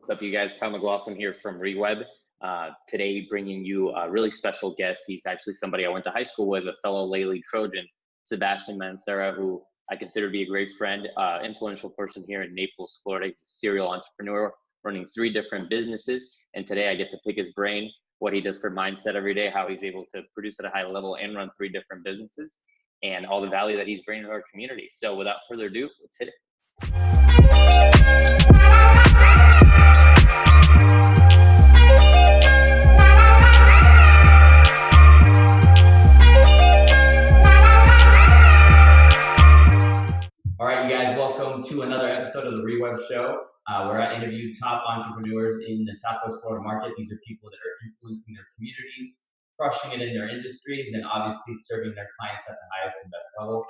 What's up, you guys? Kyle McLaughlin here from REWeb. Today, bringing you a really special guest. He's actually somebody I went to high school with, a fellow Lay League Trojan, Sebastian Mancera, who I consider to be a great friend, influential person here in Naples, Florida. He's a serial entrepreneur running 3 different businesses. And today I get to pick his brain, what he does for mindset every day, how he's able to produce at a high level and run 3 different businesses, and all the value that he's bringing to our community. So without further ado, let's hit it. All right, you guys, welcome to another episode of the REWeb Show, where I interview top entrepreneurs in the Southwest Florida market. These are people that are influencing their communities, crushing it in their industries, and obviously serving their clients at the highest and best level.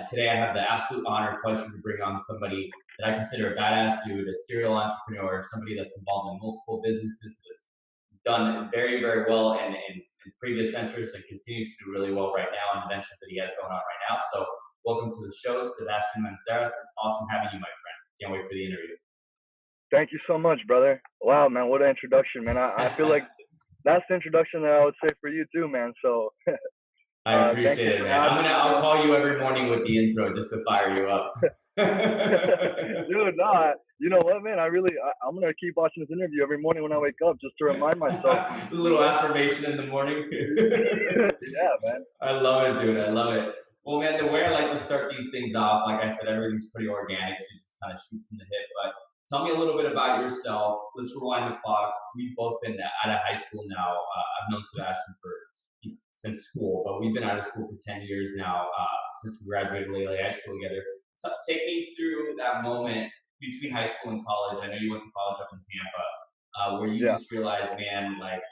Today, I have the absolute honor and pleasure to bring on somebody that I consider a badass dude, a serial entrepreneur, somebody that's involved in multiple businesses, has done very, very well in previous ventures and continues to do really well right now in the ventures that he has going on right now. So welcome to the show, Sebastian Mancera. It's awesome having you, my friend. Can't wait for the interview. Thank you so much, brother. Wow, man, what an introduction, man. I feel like that's the introduction that I would say for you too, man. So I appreciate it, man. I'll call you every morning with the intro just to fire you up. Dude, nah, you know what, man? I'm gonna keep watching this interview every morning when I wake up just to remind myself. A little affirmation in the morning. Yeah, man. I love it, dude. I love it. Well, man, the way I like to start these things off, like I said, everything's pretty organic, so you just kind of shoot from the hip. But tell me a little bit about yourself. Let's rewind the clock. We've both been out of high school now. I've known Sebastian since school, but we've been out of school for 10 years now, since we graduated late high school together. So take me through that moment between high school and college. I know you went to college up in Tampa, where you just realized, man, like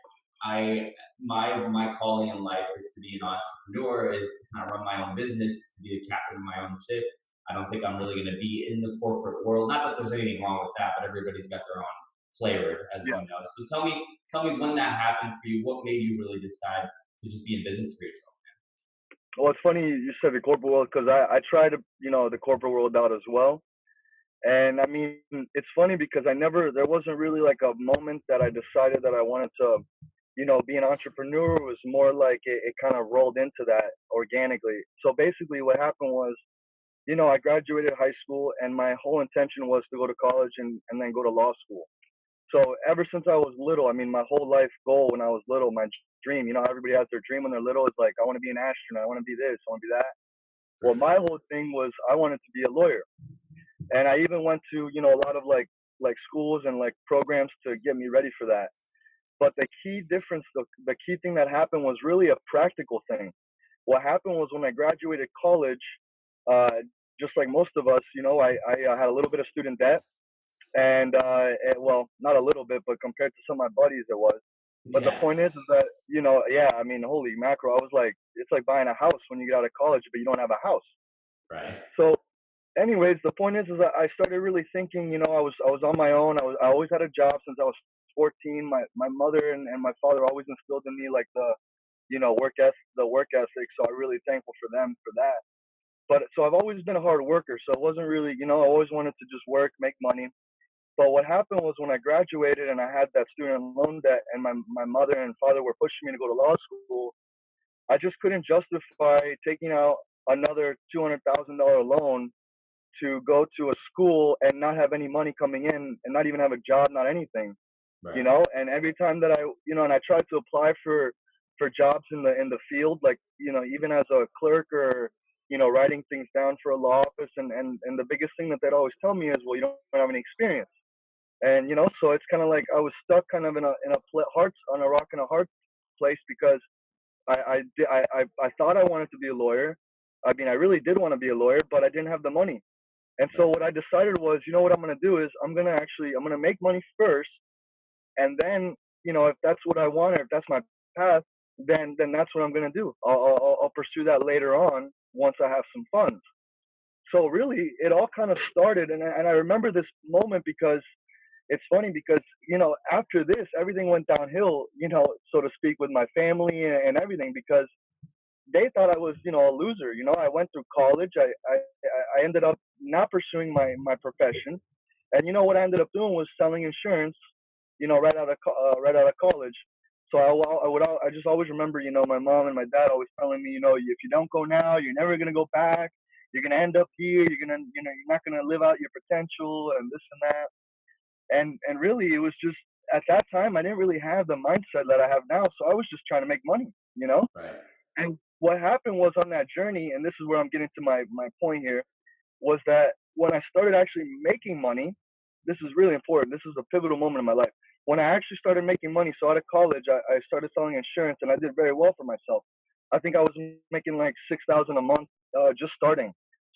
my calling in life is to be an entrepreneur, is to kind of run my own business, is to be the captain of my own ship. I don't think I'm really going to be in the corporate world. Not that there's anything wrong with that, but everybody's got their own flavor, as you know. So tell me when that happened for you. What made you really decide to just be in business for yourself, man? Well, it's funny you said the corporate world, because I tried to, the corporate world out as well. And I mean, it's funny because there wasn't really like a moment that I decided that I wanted to, be an entrepreneur. It was more like it kind of rolled into that organically. So basically what happened was, I graduated high school and my whole intention was to go to college and then go to law school. So ever since I was little, I mean, my whole life goal when I was little, my dream, everybody has their dream when they're little. It's like, I want to be an astronaut. I want to be this. I want to be that. Well, my whole thing was I wanted to be a lawyer. And I even went to, a lot of like schools and like programs to get me ready for that. But the key difference, the key thing that happened was really a practical thing. What happened was when I graduated college, just like most of us, I had a little bit of student debt. And well, not a little bit, but compared to some of my buddies, it was. But the point is that, I mean, holy mackerel, I was like, it's like buying a house when you get out of college, but you don't have a house. Right. So anyways, the point is that I started really thinking, I was on my own. I always had a job since I was 14. My mother and my father always instilled in me like the work ethic. So I'm really thankful for them for that. But so I've always been a hard worker. So it wasn't really, I always wanted to just work, make money. But what happened was when I graduated and I had that student loan debt and my mother and father were pushing me to go to law school, I just couldn't justify taking out another $200,000 loan to go to a school and not have any money coming in and not even have a job, not anything, right. And every time that and I tried to apply for jobs in the field, like, even as a clerk or, writing things down for a law office. And the biggest thing that they'd always tell me is, well, you don't have any experience. And, so it's kind of like I was stuck kind of on a rock and a hard place because I thought I wanted to be a lawyer. I mean, I really did want to be a lawyer, but I didn't have the money. And so what I decided was, what I'm going to do is I'm going to make money first. And then, if that's what I want, or if that's my path, then that's what I'm going to do. I'll pursue that later on once I have some funds. So really, it all kind of started. And I remember this moment because it's funny because, after this, everything went downhill, so to speak, with my family and everything, because they thought I was, a loser. I went through college. I ended up not pursuing my profession. And what I ended up doing was selling insurance right out of college. So I just always remember, my mom and my dad always telling me, if you don't go now, you're never gonna go back. You're gonna end up here. You're not gonna live out your potential and this and that. And really, it was just at that time I didn't really have the mindset that I have now. So I was just trying to make money. Right. And what happened was on that journey, and this is where I'm getting to my point here, was that when I started actually making money, this is really important. This is a pivotal moment in my life. When I actually started making money, so out of college, I started selling insurance, and I did very well for myself. I think I was making like 6,000 a month just starting.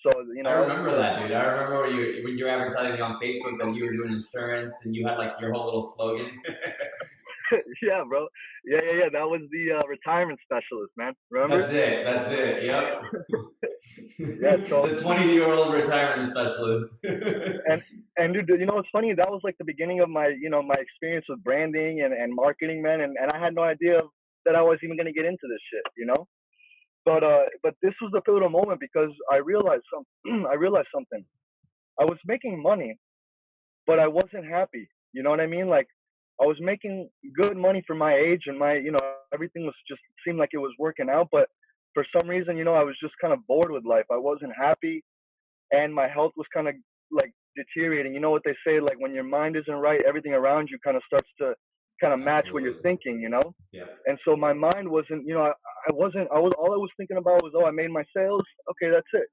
So I remember that, dude. I remember when you were advertising on Facebook that you were doing insurance and you had like your whole little slogan. Yeah, bro. Yeah. That was the retirement specialist, man. Remember? That's it. Yep. Yeah. So The 20-year-old retirement specialist. and and dude, what's funny? That was like the beginning of my experience with branding and marketing, man. And I had no idea that I was even gonna get into this shit. But this was the pivotal moment because I realized something. I realized something. I was making money, but I wasn't happy. You know what I mean? Like I was making good money for my age and everything was just seemed like it was working out. But for some reason, I was just kind of bored with life. I wasn't happy, and my health was kind of like deteriorating. You know what they say? Like when your mind isn't right, everything around you kind of starts to kind of match what you're Absolutely. thinking. Yeah. And so my mind wasn't, I wasn't, I was, all I was thinking about was, oh, I made my sales. Okay, that's it.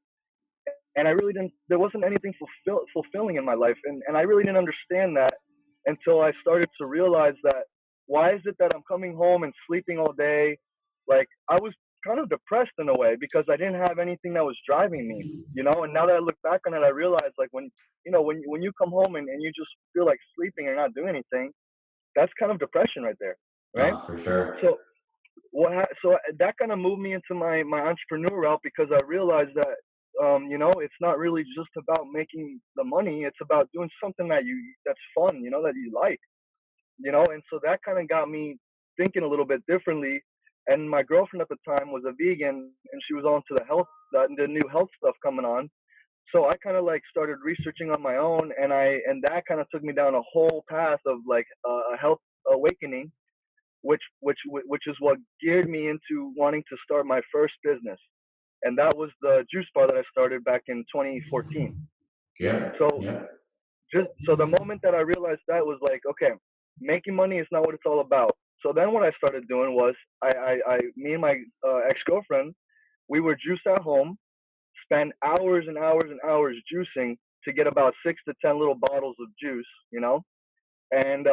And I really didn't, there wasn't anything fulfilling in my life. And I really didn't understand that until I started to realize that why is it that I'm coming home and sleeping all day? Like I was kind of depressed in a way because I didn't have anything that was driving me. And now that I look back on it, I realize like when you come home and you just feel like sleeping and not doing anything, that's kind of depression right there, right? Oh, for sure. So so that kind of moved me into my entrepreneur route because I realized that it's not really just about making the money. It's about doing something that's fun, that you like, and so that kind of got me thinking a little bit differently. And my girlfriend at the time was a vegan, and she was on to the new health stuff coming on. So I kind of like started researching on my own, and that kind of took me down a whole path of like a health awakening, which is what geared me into wanting to start my first business, and that was the juice bar that I started back in 2014. Yeah. So Yeah. so the moment that I realized that was like, okay, making money is not what it's all about. So then what I started doing was me and my ex-girlfriend, we would juice at home, spend hours and hours and hours juicing to get about 6 to 10 little bottles of juice. And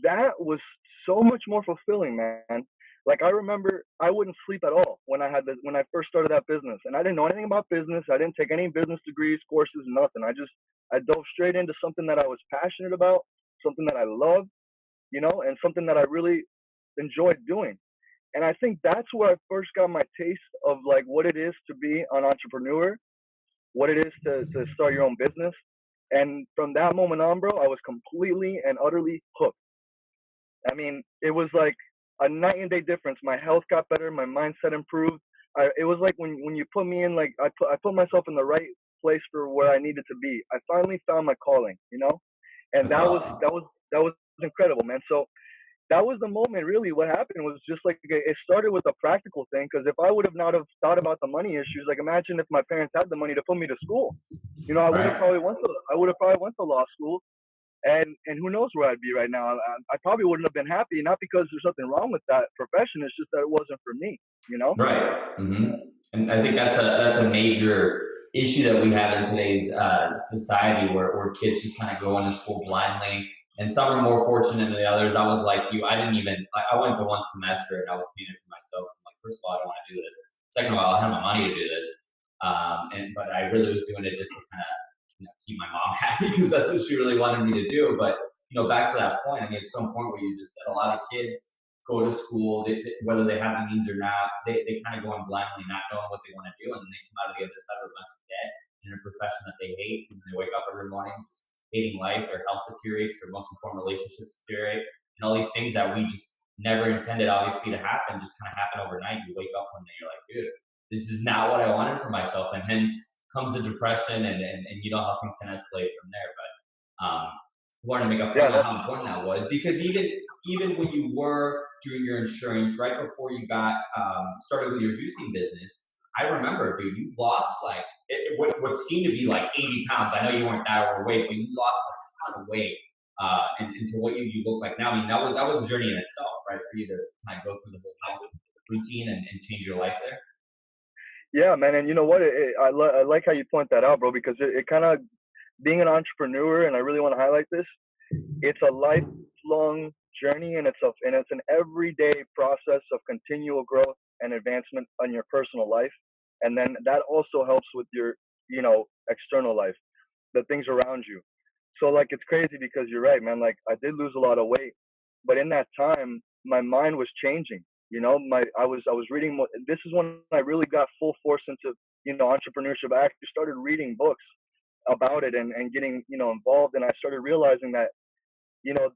that was so much more fulfilling, man. Like I remember I wouldn't sleep at all when I first started that business, and I didn't know anything about business. I didn't take any business degrees, courses, nothing. I dove straight into something that I was passionate about, something that I loved, and something that I really enjoyed doing. And I think that's where I first got my taste of like what it is to be an entrepreneur, what it is to start your own business. And from that moment on, bro, I was completely and utterly hooked. I mean, it was like a night and day difference. My health got better, my mindset improved. It was like when you put me in, like I put myself in the right place for where I needed to be. I finally found my calling. And That's awesome. that was incredible, man. So that was the moment. Really, what happened was just like it started with a practical thing. Because if I would have not have thought about the money issues, like imagine if my parents had the money to put me to school, I would have Right. probably went to law school, and who knows where I'd be right now. I probably wouldn't have been happy, not because there's nothing wrong with that profession. It's just that it wasn't for me. Right. And I think that's a major issue that we have in today's society, where kids just kind of go into school blindly, and some are more fortunate than the others. I was like you. I went to one semester and I was paying it for myself. I'm like, first of all, I don't want to do this. Second of all, I don't have my money to do this. But I really was doing it just to kind of keep my mom happy because that's what she really wanted me to do. But back to that point, I mean, it's some point where you just said a lot of kids go to school, whether they have the means or not, they kind of go in blindly, not knowing what they want to do, and then they come out of the other side with a bunch of debt in a profession that they hate, and they wake up every morning just hating life. Their health deteriorates, their most important relationships deteriorate, and all these things that we just never intended, obviously, to happen just kind of happen overnight. You wake up one day, you're like, dude, this is not what I wanted for myself, and hence comes the depression, and you know how things can escalate from there. But wanted to make a Yeah, point on how important that was, because even when you were doing your insurance right before you got started with your juicing business, I remember, dude, you lost like what seemed to be like 80 pounds. I know you weren't that overweight, but you lost a ton of weight into what you look like now. I mean, that was a journey in itself, right? For you to kind of go through the whole health routine and change your life there. yeah, man. And you know what? I like how you point that out, bro, because it kind of, being an entrepreneur, and I really want to highlight this, it's a lifelong journey, and it's an everyday process of continual growth and advancement on your personal life. And then that also helps with your, external life, the things around you. So like, it's crazy because you're right, man. Like, I did lose a lot of weight, but in that time, my mind was changing. I was reading more. This is when I really got full force into, entrepreneurship. I actually started reading books about it and getting, involved. And I started realizing that, you know,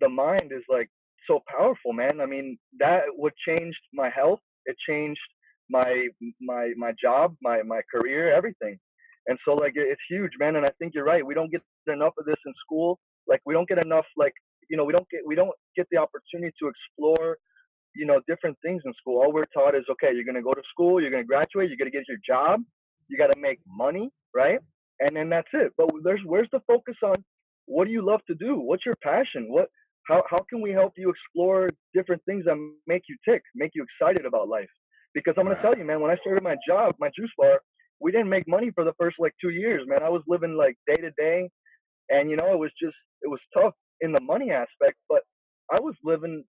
the mind is like so powerful, man. I mean, that would changed my health. It changed my job, my career, everything. And so like, it's huge, man. And I think you're right. We don't get enough of this in school. Like, we don't get enough, like, we don't get the opportunity to explore, different things in school. All we're taught is, okay, you're gonna go to school, you're gonna graduate, you're gonna get your job, you gotta make money, right? And then that's it. But where's the focus on what do you love to do? What's your passion? How can we help you explore different things that make you tick, make you excited about life? Because I'm gonna tell you, man, when I started my job, my juice bar, we didn't make money for the first like 2 years, man. I was living like day to day, and it was tough in the money aspect, but I was living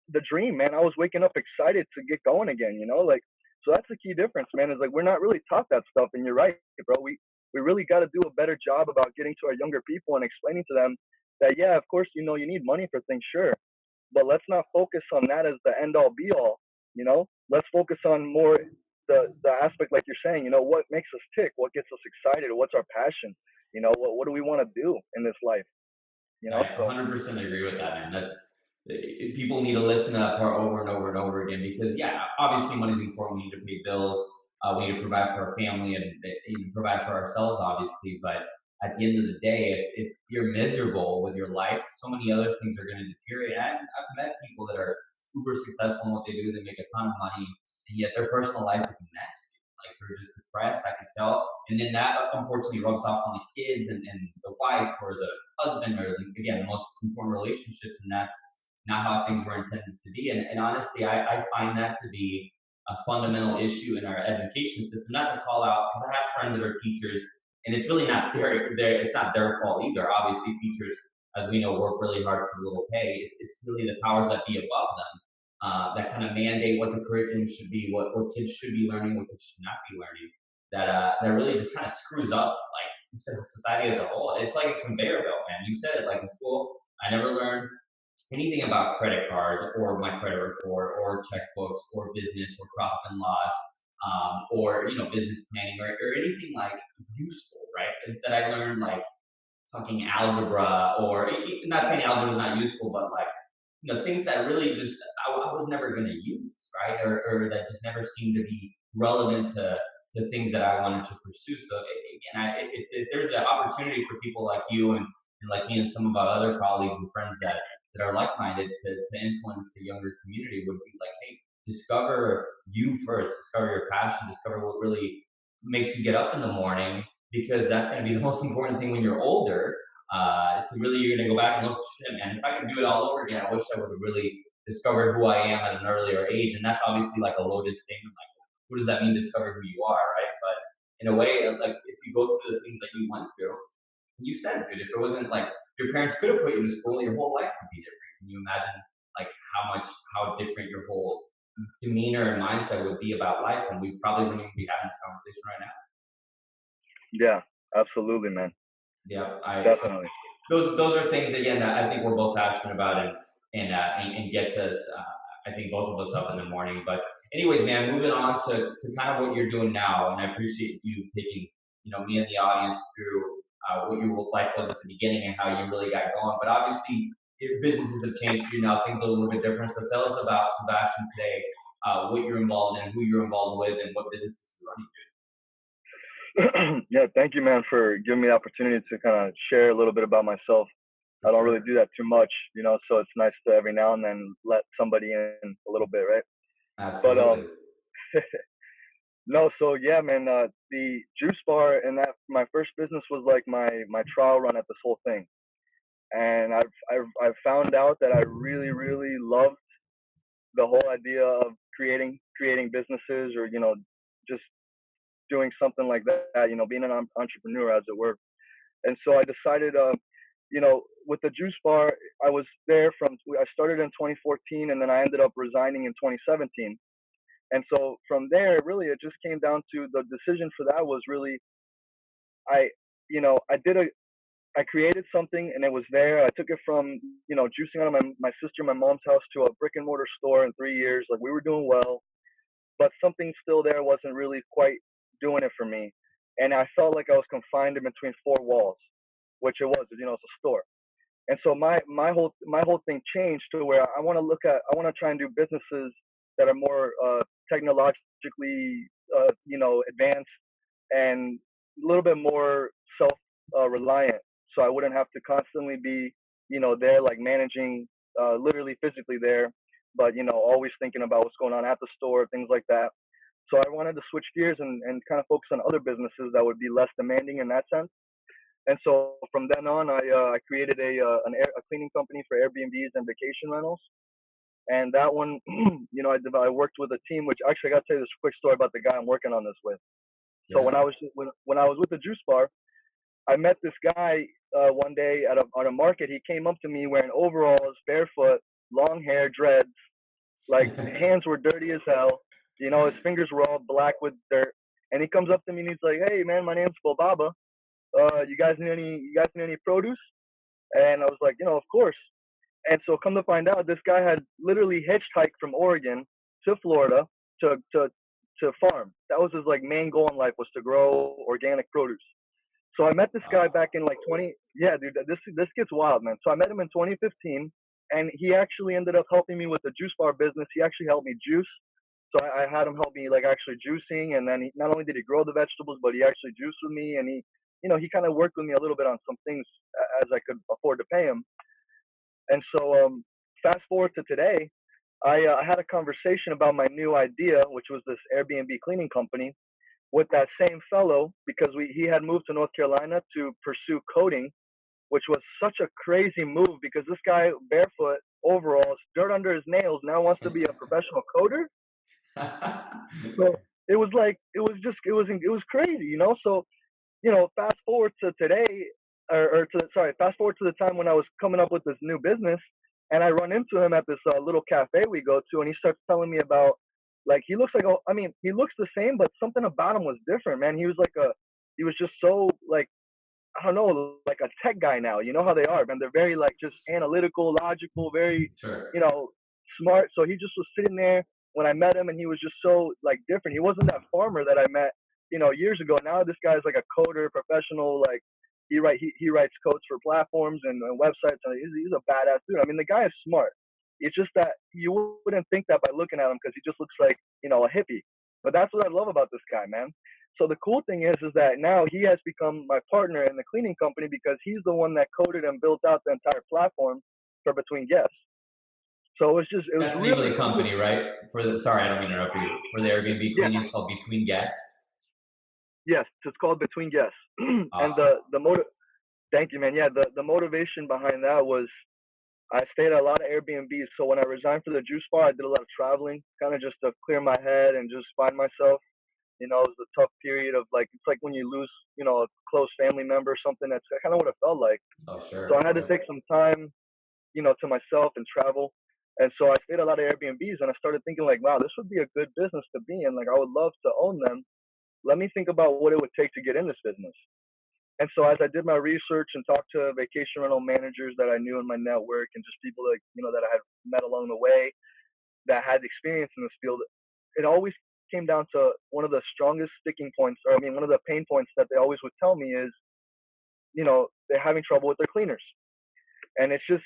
the dream, man. I was waking up excited to get going again, like, so that's the key difference, man, is like, we're not really taught that stuff. And you're right, bro. We really got to do a better job about getting to our younger people and explaining to them that, yeah, of course, you need money for things, sure, but let's not focus on that as the end all be all. Let's focus on more the aspect, like you're saying, what makes us tick, what gets us excited, what's our passion, what do we want to do in this life, I so 100% agree with that, man. People need to listen to that part over and over and over again, because yeah, obviously money's important. We need to pay bills. We need to provide for our family and provide for ourselves, obviously. But at the end of the day, if you're miserable with your life, so many other things are going to deteriorate. I've met people that are uber successful in what they do. They make a ton of money, and yet their personal life is a mess. Like, they're just depressed, I can tell. And then that unfortunately rubs off on the kids and the wife or the husband, or again, the most important relationships. And that's not how things were intended to be. And honestly, I find that to be a fundamental issue in our education system. Not to call out, because I have friends that are teachers, and it's really not it's not their fault either. Obviously, teachers, as we know, work really hard for little pay. It's really the powers that be above them that kind of mandate what the curriculum should be, what kids should be learning, what kids should not be learning. That really just kind of screws up like society as a whole. It's like a conveyor belt, man. You said it. Like, in school, I never learned anything about credit cards or my credit report or checkbooks or business or profit and loss, or business planning, or anything like useful, right? Instead, I learned like fucking algebra, or not saying algebra is not useful, but like things that really just I was never going to use, right? Or that just never seemed to be relevant to things that I wanted to pursue. So again, if there's an opportunity for people like you and like me and some of our other colleagues and friends that are like-minded to influence the younger community, would be like, hey, discover you first, discover your passion, discover what really makes you get up in the morning, because that's going to be the most important thing when you're older. To really, you're going to go back and look, shit, man, if I could do it all over again, I wish I would have really discovered who I am at an earlier age. And that's obviously like a loaded statement. Like, what does that mean, discover who you are, right? But in a way, like, if you go through the things that you went through, you said, dude, if it wasn't like your parents could have put you to school, your whole life would be different. Can you imagine like how different your whole demeanor and mindset would be about life? And we probably wouldn't even be having this conversation right now. yeah, absolutely, man. Yeah, Definitely. those are things again that I think we're both passionate about, and gets us, I think, both of us up in the morning. But anyways, man, moving on to kind of what you're doing now, and I appreciate you taking me and the audience through what your life was at the beginning and how you really got going. But obviously, if businesses have changed for you now, things are a little bit different. So tell us about Sebastian today, what you're involved in, who you're involved with, and what businesses you're running. Yeah, thank you, man, for giving me the opportunity to kind of share a little bit about myself. For I don't sure. really do that too much, so it's nice to every now and then let somebody in a little bit, right? But Absolutely. no, so yeah, man, the juice bar and that my first business was like my trial run at this whole thing. And I've found out that I really really loved the whole idea of creating businesses, or just doing something like that, being an entrepreneur, as it were. And so I decided, with the juice bar, I started in 2014, and then I ended up resigning in 2017. And so from there, really, it just came down to the decision for that was really, I, I did I created something and it was there. I took it from, juicing out of my sister, and my mom's house to a brick and mortar store in 3 years. Like, we were doing well, but something still there wasn't really quite doing it for me. And I felt like I was confined in between four walls, which it was, it's a store. And so my whole thing changed to where I want to try and do businesses that are more technologically advanced, and a little bit more self reliant, so I wouldn't have to constantly be there, like managing, literally physically there, but always thinking about what's going on at the store, things like that. So I wanted to switch gears and kind of focus on other businesses that would be less demanding in that sense. And so from then on, I created a cleaning company for Airbnbs and vacation rentals. And that one, I worked with a team. Which actually, I got to tell you this quick story about the guy I'm working on this with. So Yeah. when I was with the juice bar, I met this guy one day at a market. He came up to me wearing overalls, barefoot, long hair, dreads, like hands were dirty as hell. His fingers were all black with dirt. And he comes up to me and he's like, "Hey man, my name's Bobaba. You guys need any produce?" And I was like, of course. And so come to find out, this guy had literally hitchhiked from Oregon to Florida to farm. That was his like main goal in life, was to grow organic produce. So I met this guy Wow. back in like 20. Yeah, dude, this gets wild, man. So I met him in 2015, and he actually ended up helping me with the juice bar business. He actually helped me juice. So I had him help me like actually juicing, and then not only did he grow the vegetables, but he actually juiced with me, and he kind of worked with me a little bit on some things as I could afford to pay him. And so fast forward to today, I had a conversation about my new idea, which was this Airbnb cleaning company, with that same fellow, because he had moved to North Carolina to pursue coding, which was such a crazy move because this guy, barefoot, overalls, dirt under his nails, now wants to be a professional coder. So it was like it was crazy, So fast forward to today, fast forward to the time when I was coming up with this new business, and I run into him at this little cafe we go to, and he starts telling me about, like, he looks like, oh, I mean, he looks the same, but something about him was different, man. He was just so, like, I don't know, like a tech guy now. You know how they are, man. They're very like just analytical, logical, very, Sure. you know, smart. So he just was sitting there when I met him, and he was just so like different. He wasn't that farmer that I met, years ago. Now this guy's like a coder, professional. Like he writes codes for platforms and websites, and he's a badass dude. I mean, the guy is smart. It's just that you wouldn't think that by looking at him, because he just looks like a hippie. But that's what I love about this guy, man. So the cool thing is that now he has become my partner in the cleaning company, because he's the one that coded and built out the entire platform for Between Guests. So it was That's the name of really the cool. company, right? Sorry, I don't mean to interrupt you. For the Airbnb Yeah, cleaning, it's called Between Guests. yes, it's called Between Guests. And Awesome. thank you, man. Yeah, the motivation behind that was I stayed at a lot of Airbnbs. So when I resigned for the juice bar, I did a lot of traveling, kind of just to clear my head and just find myself. It was a tough period of, like, it's like when you lose, a close family member or something. That's kind of what it felt like. Oh, So I sure. had to Yep. take some time, to myself and travel. And so I stayed at a lot of Airbnbs, and I started thinking, like, wow, this would be a good business to be in. Like, I would love to own them. Let me think about what it would take to get in this business. And so as I did my research and talked to vacation rental managers that I knew in my network, and just people like, that I had met along the way that had experience in this field, it always came down to one of the strongest sticking points, or I mean, one of the pain points that they always would tell me is, they're having trouble with their cleaners. And it's just,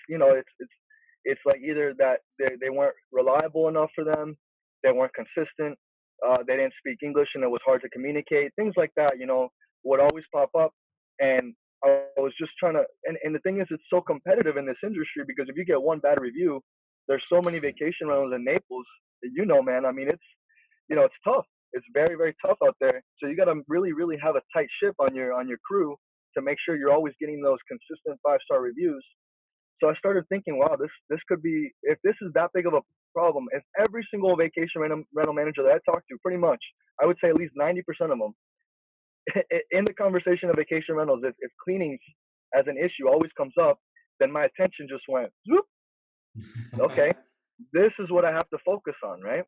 it's like either that they weren't reliable enough for them, they weren't consistent, they didn't speak English and it was hard to communicate, things like that, would always pop up. And I was just trying to, and the thing is, it's so competitive in this industry because if you get one bad review, there's so many vacation rentals in Naples that, man. I mean, it's tough. It's very, very tough out there. So you got to really, really have a tight ship on your crew to make sure you're always getting those consistent 5-star reviews. So I started thinking, wow, this could be, if this is that big of a problem, if every single vacation rental manager that I talked to, pretty much, I would say at least 90% of them, in the conversation of vacation rentals, if cleaning as an issue always comes up, then my attention just went, zoop, okay, this is what I have to focus on, right?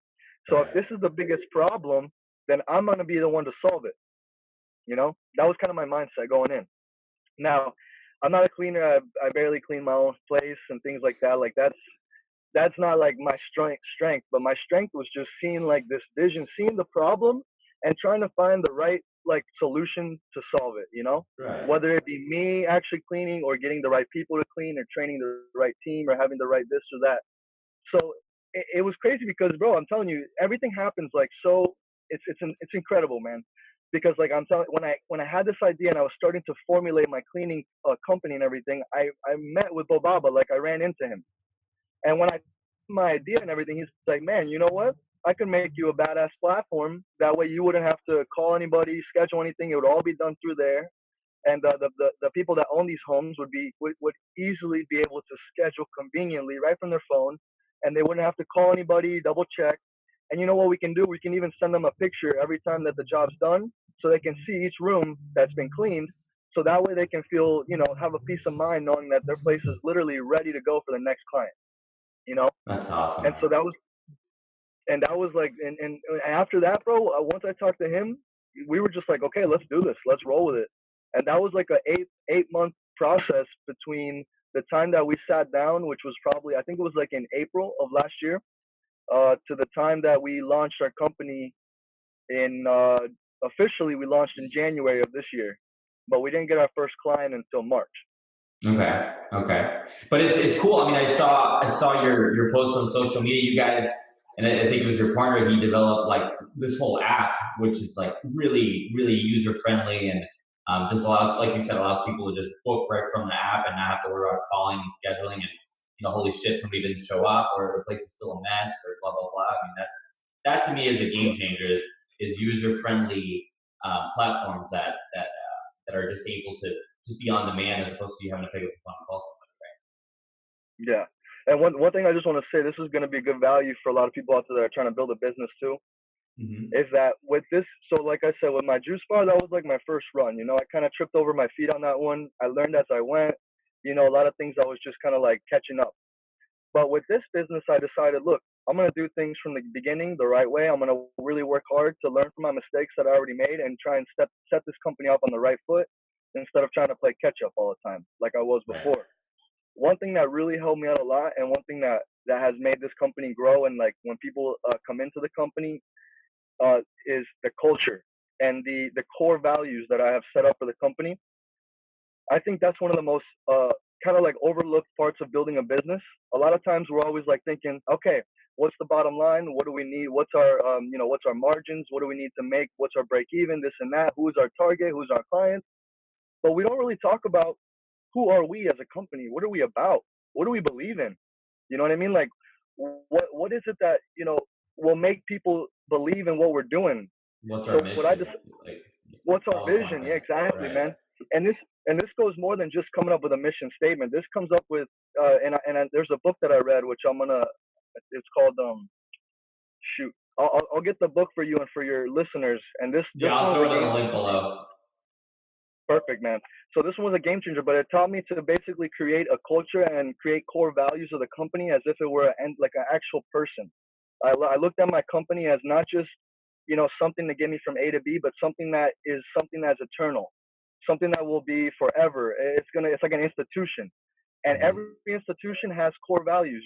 So if this is the biggest problem, then I'm going to be the one to solve it. That was kind of my mindset going in. Now, I'm not a cleaner. I barely clean my own place and things like that. Like that's not like my strength, but my strength was just seeing like this vision, seeing the problem and trying to find the right like solution to solve it, Right. Whether it be me actually cleaning or getting the right people to clean or training the right team or having the right this or that. So it was crazy because, bro, I'm telling you, everything happens like so. It's incredible, man. Because like I'm telling, when I had this idea and I was starting to formulate my cleaning company and everything, I met with Bobaba, like I ran into him, and when I my idea and everything, he's like, man, you know what? I could make you a badass platform. That way you wouldn't have to call anybody, schedule anything. It would all be done through there. And the people that own these homes would easily be able to schedule conveniently right from their phone, and they wouldn't have to call anybody, double check. And you know what we can do? We can even send them a picture every time that the job's done, so they can see each room that's been cleaned. So that way they can feel, have a peace of mind knowing that their place is literally ready to go for the next client. That's awesome. And so that was like, and after that, bro, once I talked to him, we were just like, okay, let's do this. Let's roll with it. And that was like a 8-month process between the time that we sat down, which was probably, I think it was like in April of last year, to the time that we launched our company officially we launched in January of this year, but we didn't get our first client until March. Okay. But it's cool. I mean, I saw your posts on social media. You guys, and I think it was your partner, he developed like this whole app, which is like really, really user friendly and just allows, like you said, allows people to just book right from the app and not have to worry about calling and scheduling and, holy shit, somebody didn't show up or the place is still a mess or blah, blah, blah. I mean, that to me is a game changer is user friendly platforms that are just able to just be on demand as opposed to you having to pick up the phone and call somebody, Yeah. right? And one thing I just want to say, this is going to be good value for a lot of people out there that are trying to build a business too, is that with this, so like I said, with my juice bar, that was like my first run. I kind of tripped over my feet on that one. I learned as I went. A lot of things I was just kind of like catching up. But with this business, I decided, look, I'm going to do things from the beginning the right way. I'm going to really work hard to learn from my mistakes that I already made and try and set this company up on the right foot instead of trying to play catch up all the time like I was before. One thing that really helped me out a lot, and one thing that has made this company grow, and like when people come into the company, is the culture and the core values that I have set up for the company. I think that's one of the most kind of like overlooked parts of building a business. A lot of times we're always like thinking, okay, what's the bottom line? What do we need? What's our what's our margins? What do we need to make? What's our break even? This and that. Who's our target? Who's our clients? But we don't really talk about who are we as a company? What are we about? What do we believe in? You know what I mean? Like, what is it that will make people believe in what we're doing? What's our mission? What's our vision? Yeah, exactly, right. Man. And this goes more than just coming up with a mission statement. This comes up with and there's a book that I read, which it's called shoot. I'll get the book for you and for your listeners. And this I'll throw it in the link below. Perfect, man. So this one was a game changer, but it taught me to basically create a culture and create core values of the company as if it were like an actual person. I looked at my company as not just something to get me from A to B, but something that's eternal, something that will be forever. It's like an institution, and every institution has core values.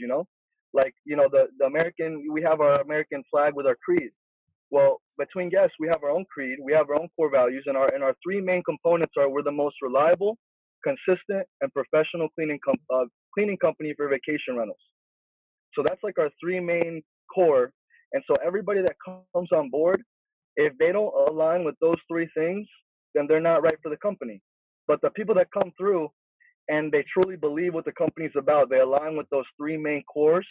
Like the American, we have our American flag with our creed. Well, between guests, we have our own creed, we have our own core values, and our three main components are we're the most reliable, consistent, and professional cleaning company for vacation rentals. So that's like our three main core. And so everybody that comes on board, if they don't align with those three things, then they're not right for the company. But the people that come through and they truly believe what the company's about, they align with those three main cores,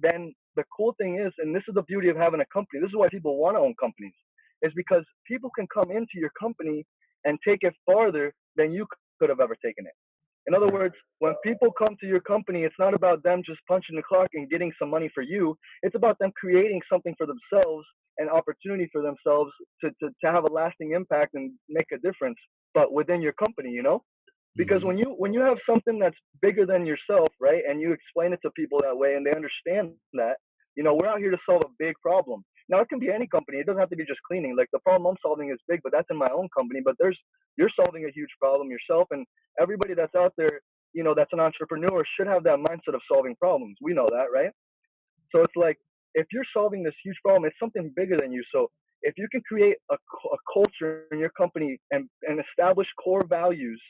then the cool thing is, and this is the beauty of having a company, this is why people want to own companies, is because people can come into your company and take it farther than you could have ever taken it. In other words, when people come to your company, it's not about them just punching the clock and getting some money for you. It's about them creating something for themselves, an opportunity for themselves to have a lasting impact and make a difference, but within your company, you know? Because Mm-hmm. when you have something that's bigger than yourself, right, and you explain it to people that way and they understand that, you know, we're out here to solve a big problem. Now it can be any company. It doesn't have to be just cleaning. Like the problem I'm solving is big, but that's in my own company. But you're solving a huge problem yourself, and everybody that's out there, you know, that's an entrepreneur should have that mindset of solving problems. We know that, right? So it's like if you're solving this huge problem, it's something bigger than you. So if you can create a culture in your company and establish core values,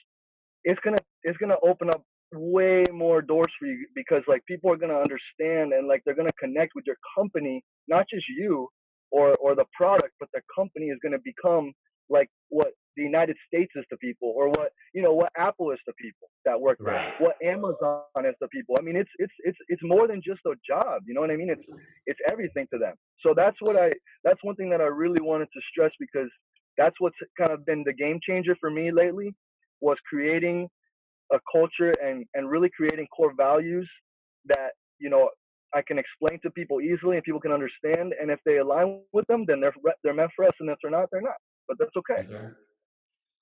it's gonna open up way more doors for you, because like people are gonna understand and like they're gonna connect with your company, not just you or the product, but the company is gonna become like what the United States is to people, or what, you know, what Apple is to people that work there, Right. what Amazon is to people. I mean, it's more than just a job. You know what I mean? It's everything to them. So that's one thing that I really wanted to stress, because that's what's kind of been the game changer for me lately, was creating a culture and really creating core values that, you know, I can explain to people easily and people can understand. And if they align with them, then they're meant for us. And if they're not, they're not. But that's okay. That's right.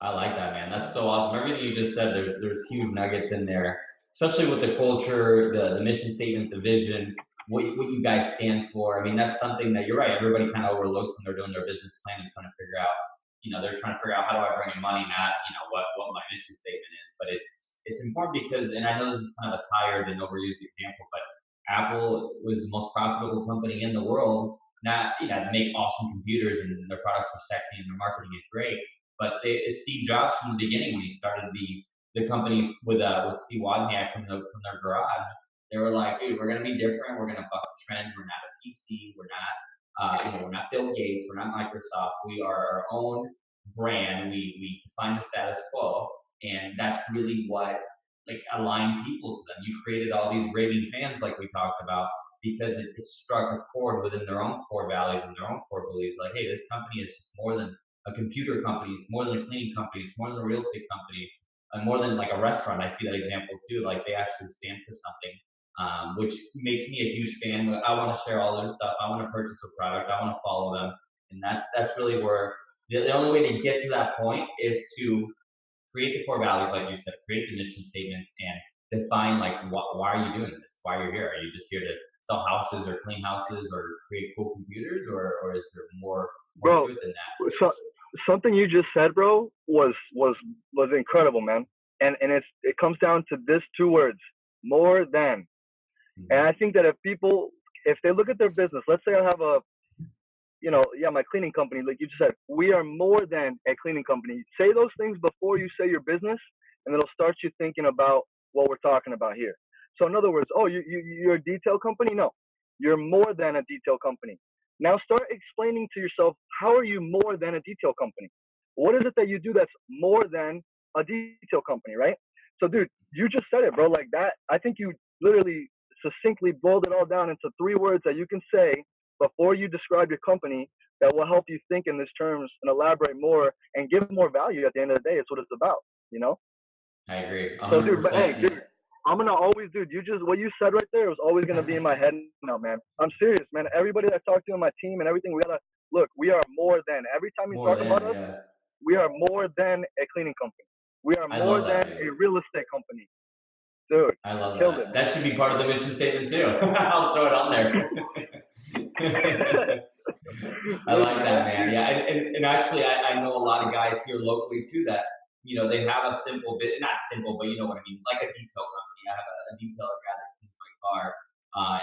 I like that, man. That's so awesome. Everything you just said, there's huge nuggets in there, especially with the culture, the mission statement, the vision, what you guys stand for. I mean, that's something that you're right. Everybody kind of overlooks when they're doing their business plan and trying to figure out, you know, they're trying to figure out how do I bring in money, not, you know, what my mission statement is. But it's important because, and I know this is kind of a tired and overused example, but Apple was the most profitable company in the world. Not, you know, they make awesome computers and their products are sexy and their marketing is great, but Steve Jobs from the beginning, when he started the company with Steve Wozniak from their garage, they were like, "Dude, we're gonna be different. We're gonna buck the trends. We're not a PC. We're not, you know, we're not Bill Gates. We're not Microsoft. We are our own brand. We define the status quo, and that's really what like aligned people to them. You created all these raving fans, like we talked about, because it struck a chord within their own core values and their own core beliefs. Like, hey, this company is just more than a computer company. It's more than a cleaning company. It's more than a real estate company, and more than like a restaurant. I see that example too. Like they actually stand for something, which makes me a huge fan. I want to share all their stuff. I want to purchase a product. I want to follow them, and that's really where the only way to get to that point is to create the core values, like you said, create the mission statements, and define like why are you doing this? Why are you here? Are you just here to sell houses or clean houses or create cool computers, or is there more Bro, to it than that? so, something you just said, bro, was incredible, man. And it comes down to this two words: more than. And Mm-hmm. I think that if they look at their business, let's say I have my cleaning company, like you just said, we are more than a cleaning company. Say those things before you say your business, and it'll start you thinking about what we're talking about here. So in other words, oh, you're a detail company? No, you're more than a detail company. Now start explaining to yourself, how are you more than a detail company? What is it that you do that's more than a detail company, right? So dude, you just said it, bro. Like that, I think you literally succinctly boiled it all down into three words that you can say before you describe your company, that will help you think in these terms and elaborate more and give more value. At the end of the day, it's what it's about, you know? I agree, So dude, but hey 100%. dude, I'm gonna always, dude, you just, what you said right there was always gonna be in my head now, man. I'm serious, man. Everybody that I talk to in my team and everything, we gotta look, we are more than, every time you More talk about than, us, yeah. we are more than a cleaning company. We are I more love than that, a dude. real estate company. Dude, I love killed it, that. That should be part of the mission statement too. I'll throw it on there. man. I Listen, like that, man. man. Yeah, and actually, I know a lot of guys here locally too that, you know, they have a simple bit, not simple, but you know what I mean, like a detail company. I have a detailer guy that cleans my car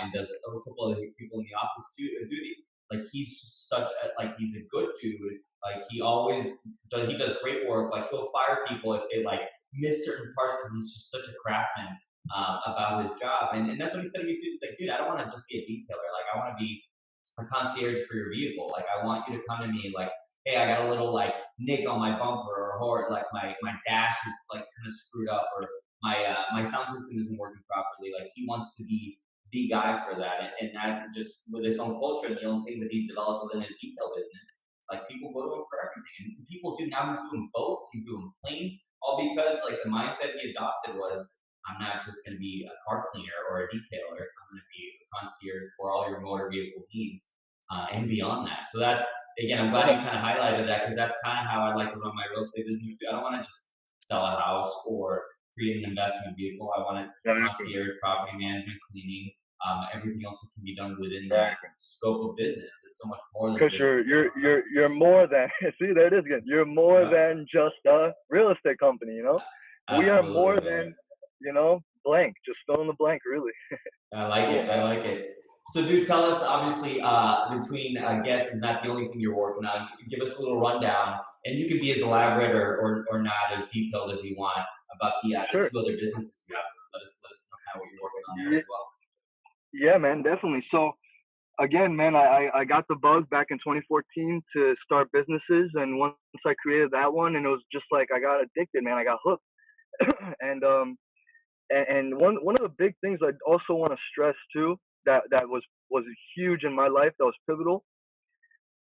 and does a couple of people in the office too duty. Like he's just such a, like he's a good dude. Like he does great work. Like he'll fire people if they like miss certain parts because he's just such a craftsman about his job. And that's what he said to me too. He's like, dude, I don't want to just be a detailer. Like I want to be a concierge for your vehicle. Like I want you to come to me like hey, I got a little like nick on my bumper, or like my dash is like kind of screwed up, or my sound system isn't working properly. Like he wants to be the guy for that, and that just with his own culture and the own things that he's developed within his detail business, like people go to him for everything. And people do now. He's doing boats, he's doing planes, all because like the mindset he adopted was, I'm not just going to be a car cleaner or a detailer. I'm going to be a concierge for all your motor vehicle needs and beyond that. So that's, again, I'm glad you kind of highlighted that, because that's kind of how I like to run my real estate business too. I don't want to just sell a house or create an investment vehicle. I want to concierge, property management, cleaning, everything else that can be done within that scope of business. It's so much more than because you're more than see, there it is again. You're more than just a real estate company, you know. We are more than, you know, blank. Just fill in the blank, really. I like it. I like it. So, dude, tell us. Obviously, between guests is not the only thing you're working on. Give us a little rundown, and you can be as elaborate or not as detailed as you want about the two other businesses you have. Let us know kind of what you're working on there as well. Yeah, man, definitely. So, again, man, I got the bug back in 2014 to start businesses, and once I created that one, and it was just like I got addicted, man. I got hooked, and one of the big things I also want to stress too, that was huge in my life, that was pivotal,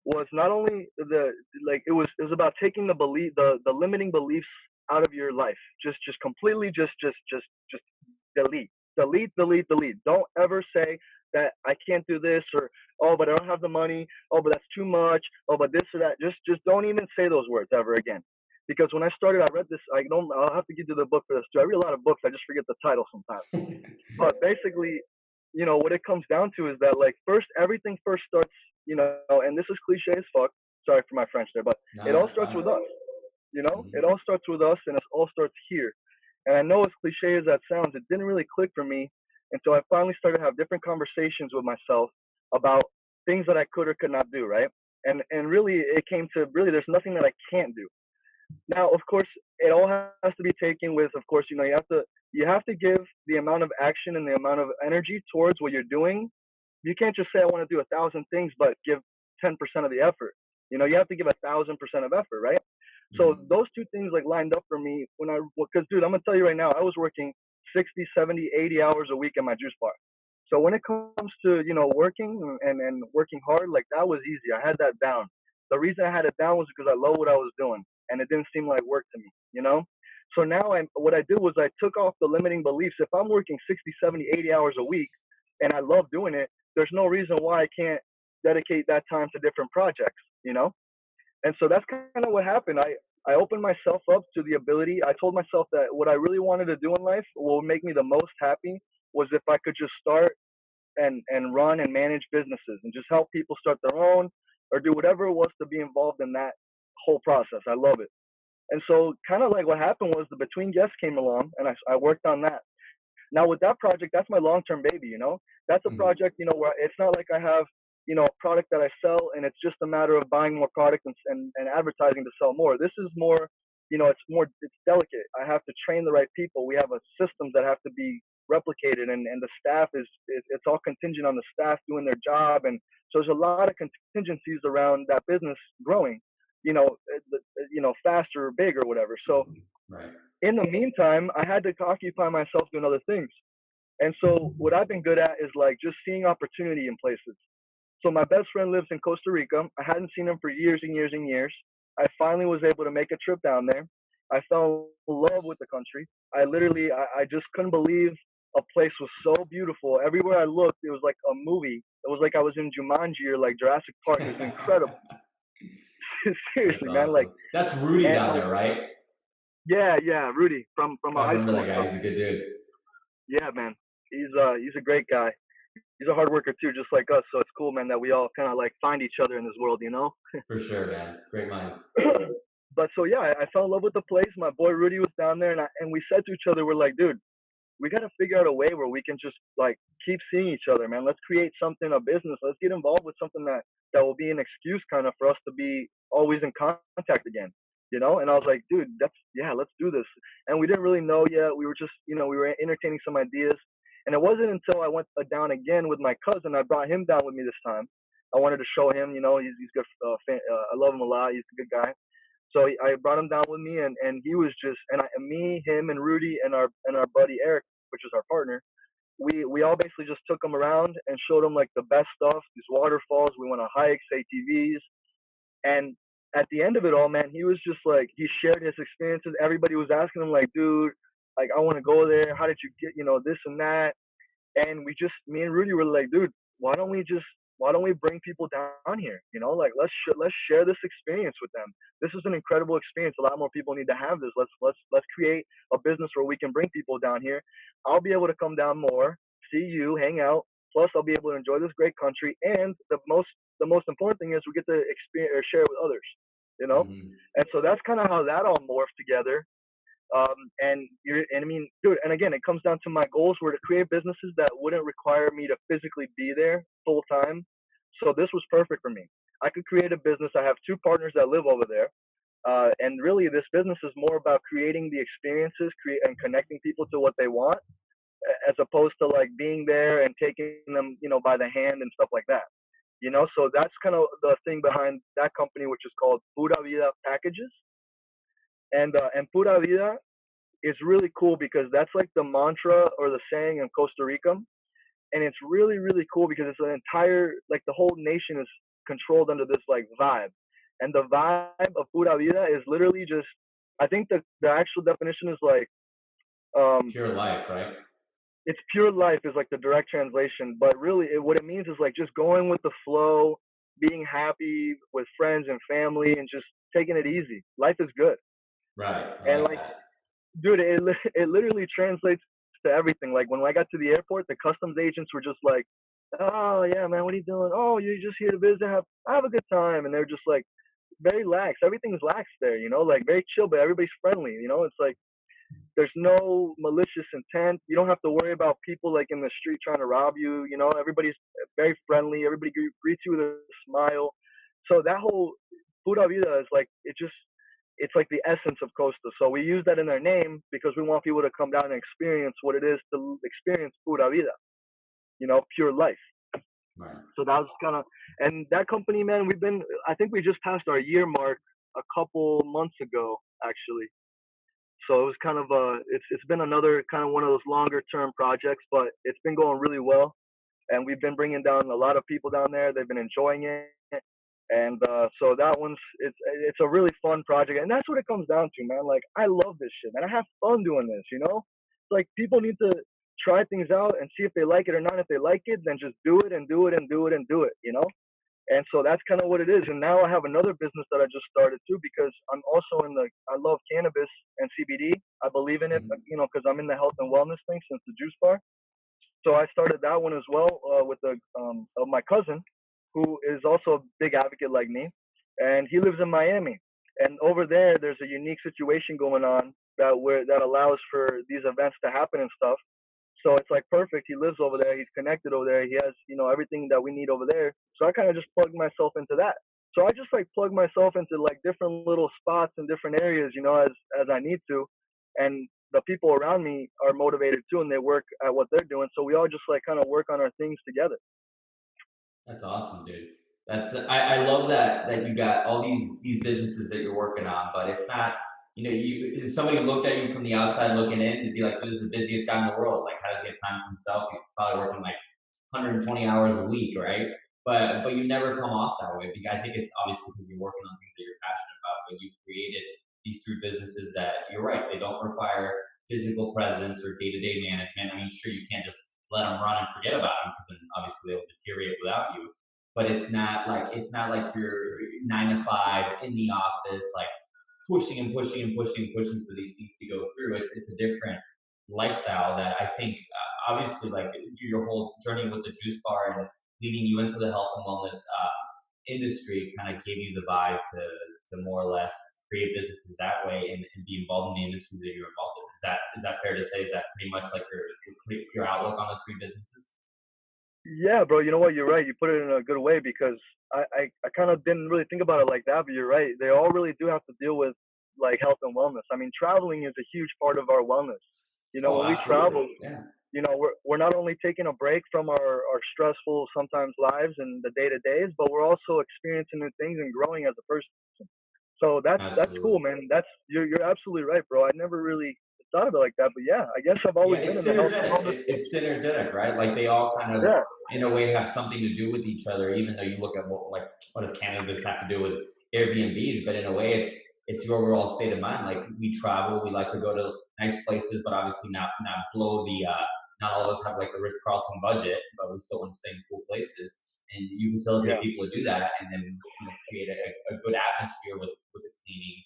was not only it was about taking the limiting beliefs out of your life, just completely, just delete. Don't ever say that I can't do this, or oh, but I don't have the money, oh, but that's too much, oh, but this or that. Just don't even say those words ever again. Because when I started, I read this. I'll have to give you the book for this too. I read a lot of books. I just forget the title sometimes. But basically, you know, what it comes down to is that, like, everything first starts, you know, and this is cliche as fuck. Sorry for my French there, but it all starts with us. You know, it all starts with us, and it all starts here. And I know, as cliche as that sounds, it didn't really click for me until I finally started to have different conversations with myself about things that I could or could not do, right? And really, it came to, really, there's nothing that I can't do. Now, of course, it all has to be taken with, of course, you know, you have to give the amount of action and the amount of energy towards what you're doing. You can't just say I want to do 1,000 things, but give 10% of the effort. You know, you have to give 1,000% of effort, right? So those two things like lined up for me because dude, I'm gonna tell you right now, I was working 60, 70, 80 hours a week at my juice bar. So when it comes to, you know, working and working hard, like, that was easy. I had that down. The reason I had it down was because I loved what I was doing, and it didn't seem like work to me, you know? So now what I did was I took off the limiting beliefs. If I'm working 60, 70, 80 hours a week and I love doing it, there's no reason why I can't dedicate that time to different projects, you know? And so that's kind of what happened. I opened myself up to the ability. I told myself that what I really wanted to do in life, what would make me the most happy, was if I could just start and run and manage businesses and just help people start their own, or do whatever it was to be involved in that whole process. I love it. And so kind of like what happened was the Between Guests came along, and I worked on that. Now with that project, that's my long-term baby, you know? That's a project, you know, where it's not like I have, you know, a product that I sell and it's just a matter of buying more product and advertising to sell more. This is more, you know, it's delicate. I have to train the right people. We have a systems that have to be replicated, and the staff it's all contingent on the staff doing their job. And so there's a lot of contingencies around that business growing, you know, fast or big or whatever. So in the meantime, I had to occupy myself doing other things. And so what I've been good at is like just seeing opportunity in places. So my best friend lives in Costa Rica. I hadn't seen him for years and years and years. I finally was able to make a trip down there. I fell in love with the country. I just couldn't believe a place was so beautiful. Everywhere I looked, it was like a movie. It was like I was in Jumanji or like Jurassic Park. It was incredible. Seriously, man. Awesome. Like, that's Rudy down there, right? Yeah, Rudy from I high remember school. that guy. He's a good dude. Yeah, man. He's a great guy. He's a hard worker too, just like us. So it's cool, man, that we all kind of like find each other in this world, you know? For sure, man. Great minds. But so yeah, I fell in love with the place. My boy Rudy was down there, and we said to each other, we're like, dude, we got to figure out a way where we can just like keep seeing each other, man. Let's create something, a business. Let's get involved with something that will be an excuse kind of for us to be always in contact again, you know? And I was like, dude, let's do this. And we didn't really know yet. We were just, you know, we were entertaining some ideas. And it wasn't until I went down again with my cousin, I brought him down with me this time. I wanted to show him, he's good. I love him a lot. He's a good guy. So I brought him down with me, and he was just, me, him, and Rudy, and our buddy Eric, which is our partner. We all basically just took him around and showed him like the best stuff, these waterfalls. We went on hikes, ATVs, and at the end of it all, man, he was just like, he shared his experiences. Everybody was asking him like, dude, like, I want to go there. How did you get, this and that? And me and Rudy were like, dude, why don't we bring people down here? Like, let's share this experience with them. This is an incredible experience. A lot more people need to have this. Let's create a business where we can bring people down here. I'll be able to come down more, see you, hang out. Plus, I'll be able to enjoy this great country. And the most important thing is we get to experience or share with others. Mm-hmm. And so that's kind of how that all morphed together. Dude, and again, it comes down to my goals were to create businesses that wouldn't require me to physically be there full time. So this was perfect for me. I could create a business. I have two partners that live over there. And really this business is more about creating the experiences, and connecting people to what they want, as opposed to like being there and taking them, by the hand and stuff like that. So that's kind of the thing behind that company, which is called Pura Vida Packages. And Pura Vida is really cool because that's like the mantra or the saying in Costa Rica. And it's really, really cool because it's an entire, like the whole nation is controlled under this like vibe. And the vibe of Pura Vida is literally just, I think the actual definition is like, pure life, right? It's pure life is like the direct translation. But really what it means is like just going with the flow, being happy with friends and family, and just taking it easy. Life is good. Right. And like, dude, it literally translates to everything. Like when I got to the airport, the customs agents were just like, "Oh yeah, man, what are you doing? Oh, you're just here to visit. Have a good time." And they're just like very lax. Everything's lax there, like very chill, but everybody's friendly. It's like there's no malicious intent. You don't have to worry about people like in the street trying to rob you. Everybody's very friendly. Everybody greets you with a smile. So that whole Pura Vida is like it's like the essence of Costa. So we use that in our name because we want people to come down and experience what it is to experience Pura Vida, pure life. Right. So that was kind of, and that company, man, I think we just passed our year mark a couple months ago, actually. So it was kind of it's been another kind of one of those longer term projects, but it's been going really well. And we've been bringing down a lot of people down there. They've been enjoying it. And so that it's a really fun project. And that's what it comes down to, man. Like, I love this shit, man. I have fun doing this, It's like people need to try things out and see if they like it or not. If they like it, then just do it and do it and do it and do it, And so that's kind of what it is. And now I have another business that I just started too, because I'm also I love cannabis and CBD. I believe in it, because I'm in the health and wellness thing since the juice bar. So I started that one as well with of my cousin, who is also a big advocate like me, and he lives in Miami. And over there's a unique situation going on that allows for these events to happen and stuff. So it's like perfect. He lives over there. He's connected over there. He has, everything that we need over there. So I kind of just plugged myself into that. So I just like plug myself into like different little spots in different areas, as I need to. And the people around me are motivated too, and they work at what they're doing. So we all just like kind of work on our things together. That's awesome, dude. I love that you got all these businesses that you're working on, but it's not, if somebody looked at you from the outside looking in, they'd be like, this is the busiest guy in the world. Like, how does he have time for himself? He's probably working like 120 hours a week, right? But you never come off that way. I think it's obviously because you're working on things that you're passionate about, but you've created these three businesses that, you're right, they don't require physical presence or day-to-day management. I mean, sure, you can't just let them run and forget about them, because then obviously they'll deteriorate without you. But it's not like you're 9 to 5 in the office, like pushing and pushing and pushing and pushing for these things to go through. It's a different lifestyle that I think obviously like your whole journey with the juice bar and leading you into the health and wellness industry kind of gave you the vibe to more or less create businesses that way and be involved in the industry that you're involved in. Is that fair to say? Is that pretty much like your outlook on the three businesses? Yeah, bro. You know what? You're right. You put it in a good way, because I kind of didn't really think about it like that, but you're right. They all really do have to deal with like health and wellness. I mean, traveling is a huge part of our wellness. When we travel, we're not only taking a break from our stressful sometimes lives and the day to days, but we're also experiencing new things and growing as a person. So that's cool, Absolutely. man. You're absolutely right, bro. I never really thought of it like that, but yeah, I guess I've Yeah, always been it's in the health and synergetic. wellness. It's synergetic, right? Like they all kind of, Yeah, in a way, have something to do with each other. Even though you look at what does cannabis have to do with Airbnbs, but in a way, it's your overall state of mind. Like we travel, we like to go to nice places, but obviously not blow the. Not all of us have like the Ritz Carlton budget, but we still want to stay in cool places. And you facilitate yeah, people to do that, and then create a good atmosphere with the cleaning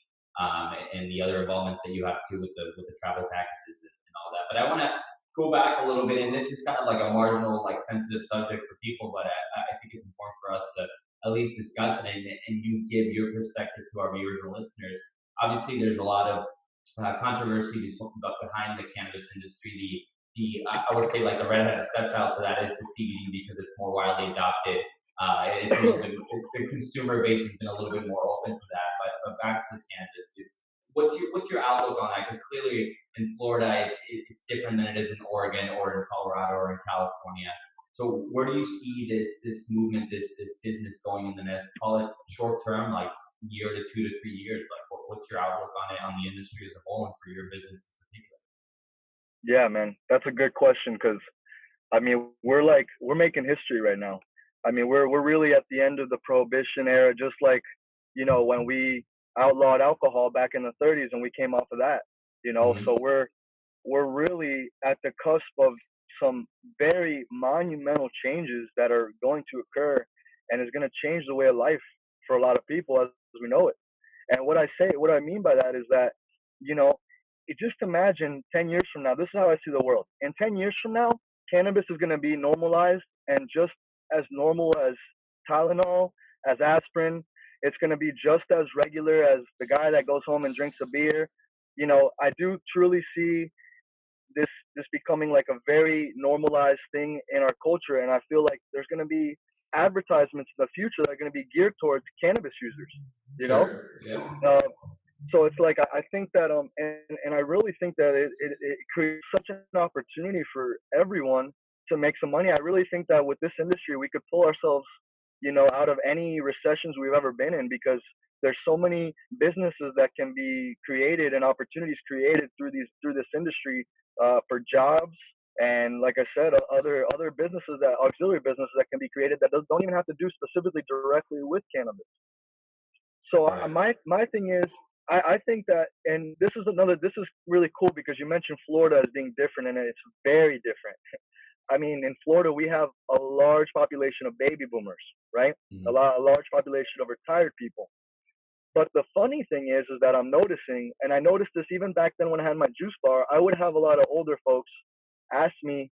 and the other involvements that you have to with the travel packages and all that. But I want to go back a little bit, and this is kind of like a marginal, like sensitive subject for people, but I think it's important for us to at least discuss it and you give your perspective to our viewers and listeners. Obviously, there's a lot of controversy to talk about behind the cannabis industry. I would say like the redheaded stepchild to that is the CBD because it's more widely adopted. It's a little bit the consumer base has been a little bit more open to that. But back to the cannabis, dude. What's your outlook on that? Because clearly in Florida, it's different than it is in Oregon or in Colorado or in California. So where do you see this movement, this business going in the next, call it short term, like year to 2 to 3 years? Like what's your outlook on it, on the industry as a whole, and for your business in particular? yeah, man. That's a good question because I mean we're making history right now. I mean we're really at the end of the prohibition era, just like when we outlawed alcohol back in the 30s and we came off of that. Mm-hmm. So we're really at the cusp of some very monumental changes that are going to occur and is going to change the way of life for a lot of people as we know it. And what I mean by that is that, you know, just imagine 10 years from now, this is how I see the world. In 10 years from now, cannabis is going to be normalized and just as normal as Tylenol, as aspirin. It's going to be just as regular as the guy that goes home and drinks a beer. I do truly see this this becoming like a very normalized thing in our culture, and I feel like there's going to be advertisements in the future that are going to be geared towards cannabis users. You know, Sure. Yeah. uh, so it's like I think that and I really think that it creates such an opportunity for everyone to make some money. I really think that with this industry we could pull ourselves, out of any recessions we've ever been in because there's so many businesses that can be created and opportunities created through this industry for jobs and like I said, other businesses that auxiliary businesses that can be created that don't even have to do specifically directly with cannabis. So Right. my thing is, I think that, and this is really cool because you mentioned Florida as being different, and it's very different. I mean, in Florida, we have a large population of baby boomers, right? Mm-hmm. A large population of retired people. But the funny thing is that I'm noticing, and I noticed this even back then when I had my juice bar, I would have a lot of older folks ask me,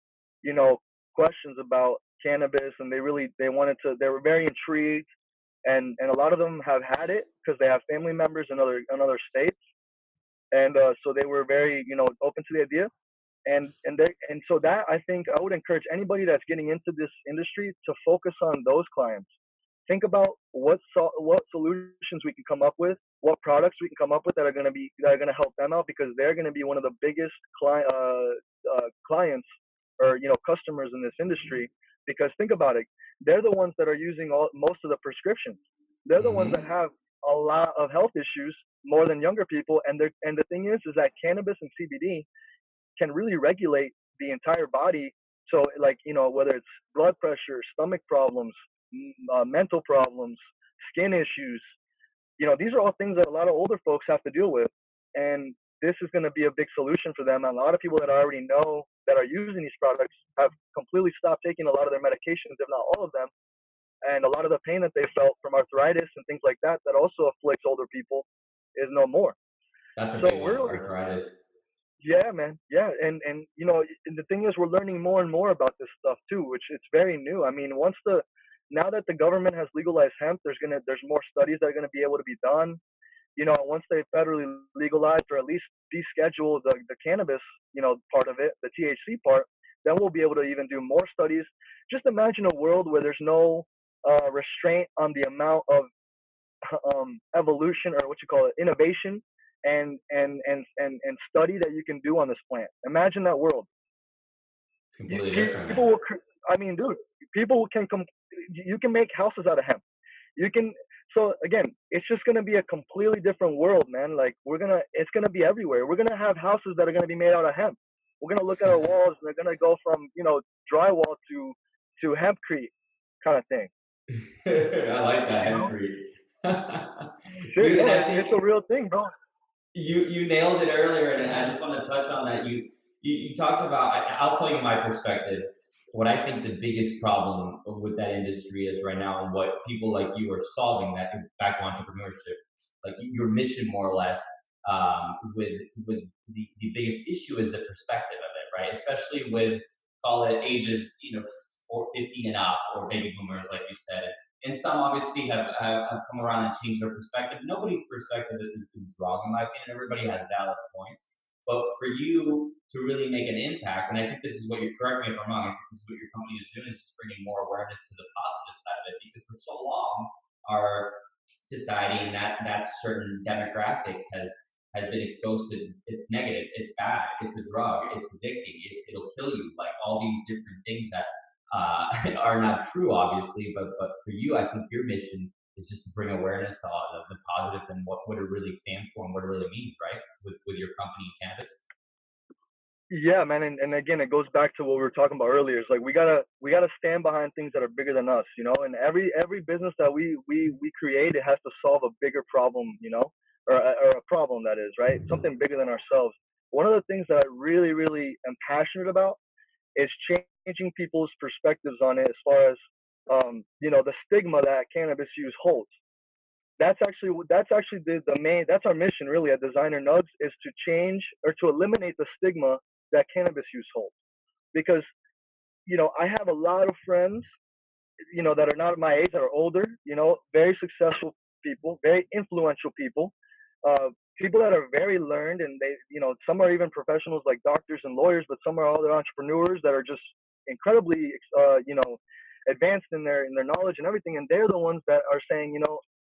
you know, questions about cannabis, and they were very intrigued, and a lot of them have had it because they have family members in other states, and so they were very, open to the idea, and so that I think I would encourage anybody that's getting into this industry to focus on those clients. Think about what solutions we can come up with, what products we can come up with that are going to help them out because they're going to be one of the biggest clients or customers in this industry. Because think about it, they're the ones that are using most of the prescriptions. They're the ones that Mm-hmm. have a lot of health issues more than younger people. And the thing is that cannabis and CBD can really regulate the entire body. So, like, whether it's blood pressure, stomach problems, mental problems, skin issues, these are all things that a lot of older folks have to deal with. And this is going to be a big solution for them. And a lot of people that I already know that are using these products have completely stopped taking a lot of their medications, if not all of them. And a lot of the pain that they felt from arthritis and things like that, that also afflicts older people, is no more. That's a So big one, we're arthritis. yeah, man. Yeah, and and the thing is, we're learning more and more about this stuff too, which it's very new. I mean, now that the government has legalized hemp, there's more studies that are gonna be able to be done. Once they federally legalize or at least deschedule the cannabis, part of it, the THC part, then we'll be able to even do more studies. Just imagine a world where there's no restraint on the amount of evolution or what you call it, innovation and study that you can do on this plant. Imagine that world. It's completely different, People man. will, I mean, dude, people can come, you can make houses out of hemp. You can, so again, it's just going to be a completely different world, man. Like it's going to be everywhere. We're going to have houses that are going to be made out of hemp. We're going to look at our walls and they're going to go from, drywall to hempcrete kind of thing. I like that, You know? Henry. Shit, Dude, no, and I think it's a real thing, bro. you nailed it earlier, and I just want to touch on that. You talked about. I'll tell you my perspective. What I think the biggest problem with that industry is right now, and what people like you are solving. That back to entrepreneurship, like your mission, more or less. With the biggest issue is the perspective of it, right? Especially with call it ages, 50 and up, or baby boomers, like you said. And some obviously have come around and changed their perspective. Nobody's perspective is wrong, in my opinion. Everybody has valid points. But for you to really make an impact, and I think this is what you're, correct me if I'm wrong, I think this is what your company is doing, is just bringing more awareness to the positive side of it. Because for so long, our society and that certain demographic has been exposed to it's negative, it's bad, it's a drug, it's addicting, it'll kill you, like all these different things that are not true, obviously, but for you, I think your mission is just to bring awareness to all the positive and what it really stands for and what it really means, right? With your company, Cannabis. Yeah, man, and again, it goes back to what we were talking about earlier. It's like we gotta stand behind things that are bigger than us, And every business that we create, it has to solve a bigger problem, or a problem that is right, something bigger than ourselves. One of the things that I really, really am passionate about is changing people's perspectives on it, as far as the stigma that cannabis use holds. That's actually the main, that's our mission really at Designer Nugs, is to change or to eliminate the stigma that cannabis use holds. Because I have a lot of friends that are not my age, that are older, very successful people, very influential people, people that are very learned, and they, some are even professionals like doctors and lawyers, but some are other entrepreneurs that are just incredibly, advanced in their knowledge and everything. And they're the ones that are saying,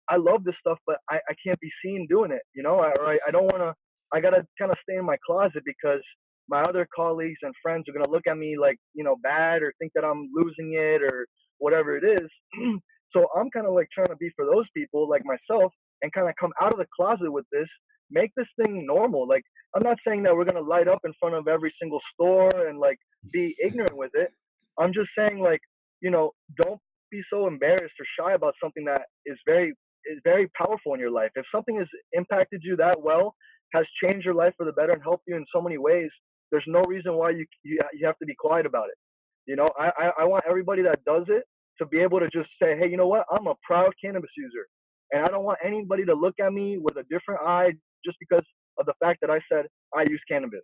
I love this stuff, but I can't be seen doing it, I don't want to, I got to kind of stay in my closet because my other colleagues and friends are going to look at me like, bad, or think that I'm losing it or whatever it is. So I'm kind of like trying to be for those people like myself and kind of come out of the closet with this, make this thing normal. Like, I'm not saying that we're going to light up in front of every single store and like be ignorant with it. I'm just saying, like, don't be so embarrassed or shy about something that is very powerful in your life. If something has impacted you that well, has changed your life for the better and helped you in so many ways, there's no reason why you have to be quiet about it. I want everybody that does it to be able to just say, hey, you know what? I'm a proud cannabis user. And I don't want anybody to look at me with a different eye just because of the fact that I said I use cannabis.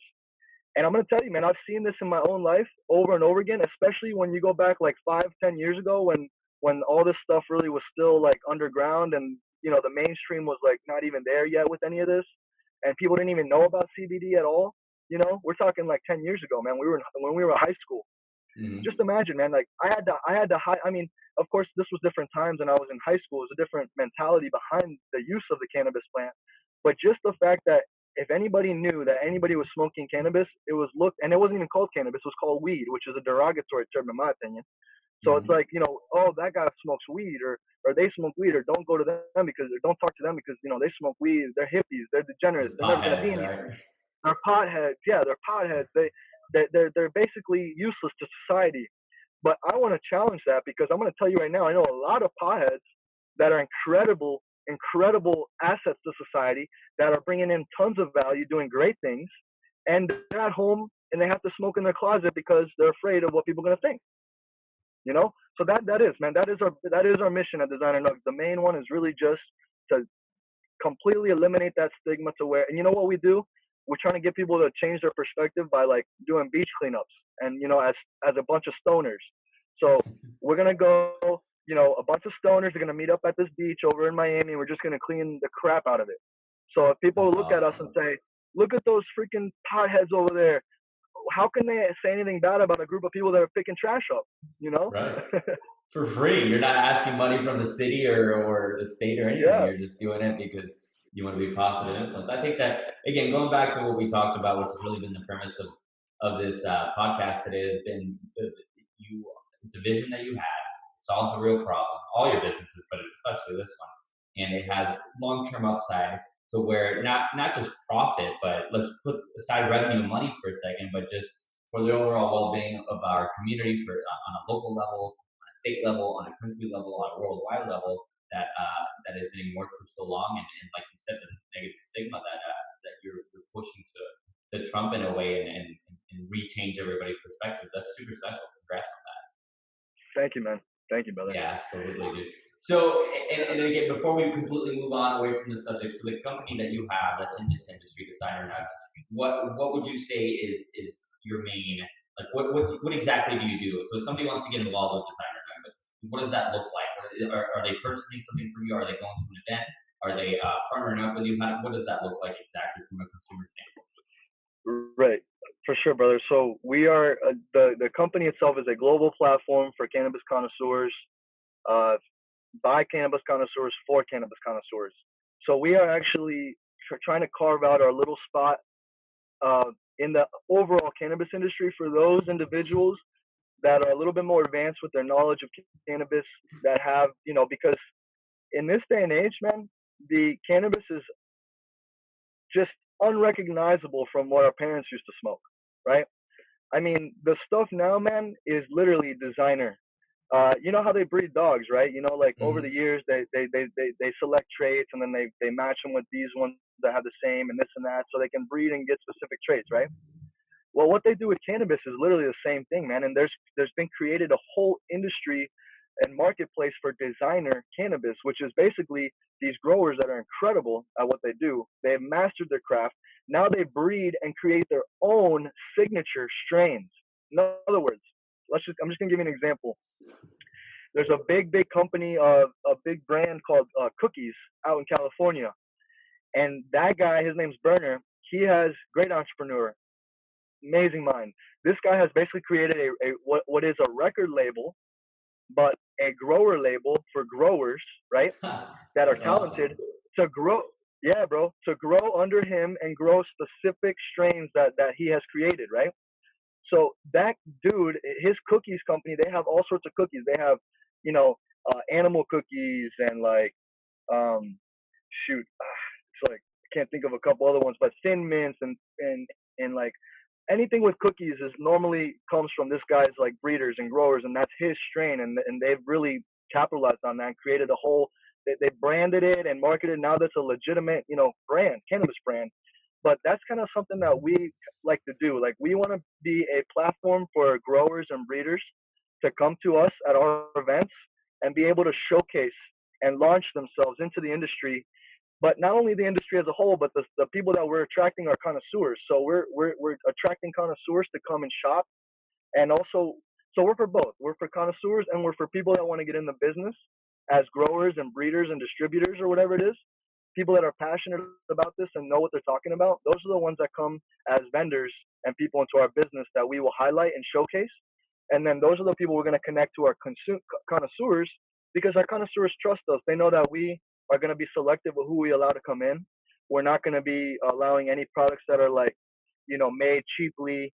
And I'm going to tell you, man, I've seen this in my own life over and over again, especially when you go back like 5-10 years ago when all this stuff really was still like underground, and, the mainstream was like not even there yet with any of this. And people didn't even know about CBD at all. We're talking like 10 years ago, man. When we were in high school. Mm-hmm. Just imagine, man, like I had to hide. I mean, of course, this was different times and I was in high school. It was a different mentality behind the use of the cannabis plant. But just the fact that if anybody knew that anybody was smoking cannabis, it was looked, and it wasn't even called cannabis, it was called weed, which is a derogatory term in my opinion. So it's like, oh, that guy smokes weed, or they smoke weed, or don't go to them because, or don't talk to them because, they smoke weed, they're hippies, they're degenerates, they're never gonna be anything. Right? They're potheads, yeah, they're potheads. They're basically useless to society. But I want to challenge that, because I'm going to tell you right now, I know a lot of potheads that are incredible assets to society, that are bringing in tons of value, doing great things, and they're at home and they have to smoke in their closet because they're afraid of what people are going to think. So that is, man, that is our mission at Designer Nugs. The main one is really just to completely eliminate that stigma, to where, and you know what we do? We're trying to get people to change their perspective by like doing beach cleanups, and as a bunch of stoners. So we're gonna go, a bunch of stoners are gonna meet up at this beach over in Miami, and we're just gonna clean the crap out of it. So if people look at us and say, look at those freaking potheads over there, how can they say anything bad about a group of people that are picking trash up? Right. For free. You're not asking money from the city or the state or anything. Yeah. You're just doing it because you want to be a positive influence. I think that, again, going back to what we talked about, which has really been the premise of this podcast today has been you. It's a vision that you had. It solves a real problem. All your businesses, but especially this one, and it has long-term upside to where not just profit, but let's put aside revenue and money for a second, but just for the overall well-being of our community, for on a local level, on a state level, on a country level, on a worldwide level, that has been ignored for so long, and like you said, the negative stigma that you're pushing to Trump in a way, and rechange everybody's perspective. That's super special. Congrats on that. Thank you, man. Thank you, brother. Yeah, absolutely, dude. So, and again, before we completely move on away from the subject, so the company that you have that's in this industry, Designer Nugs, what would you say is your main, like what exactly do you do? So if somebody wants to get involved with Designer Nugs, like, what does that look like? Are they purchasing something from you? Are they going to an event? Are they partnering up with you? What does that look like exactly from a consumer standpoint? Right, for sure, brother. So we are the company itself is a global platform for cannabis connoisseurs, by cannabis connoisseurs for cannabis connoisseurs. So we are actually trying to carve out our little spot in the overall cannabis industry for those individuals that are a little bit more advanced with their knowledge of cannabis, that have, because in this day and age, man, the cannabis is just unrecognizable from what our parents used to smoke, right? I mean, the stuff now, man, is literally designer. You know how they breed dogs, right? Like over the years, they select traits, and then they match them with these ones that have the same and this and that, so they can breed and get specific traits, right? Well, what they do with cannabis is literally the same thing, man. And there's been created a whole industry and marketplace for designer cannabis, which is basically these growers that are incredible at what they do. They have mastered their craft. Now they breed and create their own signature strains. In other words, I'm just gonna give you an example. There's a big company, a big brand called Cookies out in California, and that guy, his name's Berner. He has great entrepreneur, amazing mind. This guy has basically created what is a record label, but a grower label for growers, right? That are talented to grow. Yeah, bro, to grow under him and grow specific strains that he has created, right? So that dude, his cookies company, they have all sorts of cookies. They have, animal cookies and like, it's like I can't think of a couple other ones, but thin mints and like anything with cookies is normally comes from this guy's like breeders and growers, and that's his strain, and they've really capitalized on that and created a whole. They branded it and marketed. Now that's a legitimate, brand, cannabis brand. But that's kind of something that we like to do. Like we want to be a platform for growers and breeders to come to us at our events and be able to showcase and launch themselves into the industry. But not only the industry as a whole, but the people that we're attracting are connoisseurs. So we're attracting connoisseurs to come and shop, and also, so we're for both. We're for connoisseurs, and we're for people that want to get in the business as growers and breeders and distributors or whatever it is. People that are passionate about this and know what they're talking about. Those are the ones that come as vendors and people into our business that we will highlight and showcase. And then those are the people we're going to connect to our connoisseurs, because our connoisseurs trust us. They know that we are going to be selective of who we allow to come in. We're not going to be allowing any products that are like, made cheaply.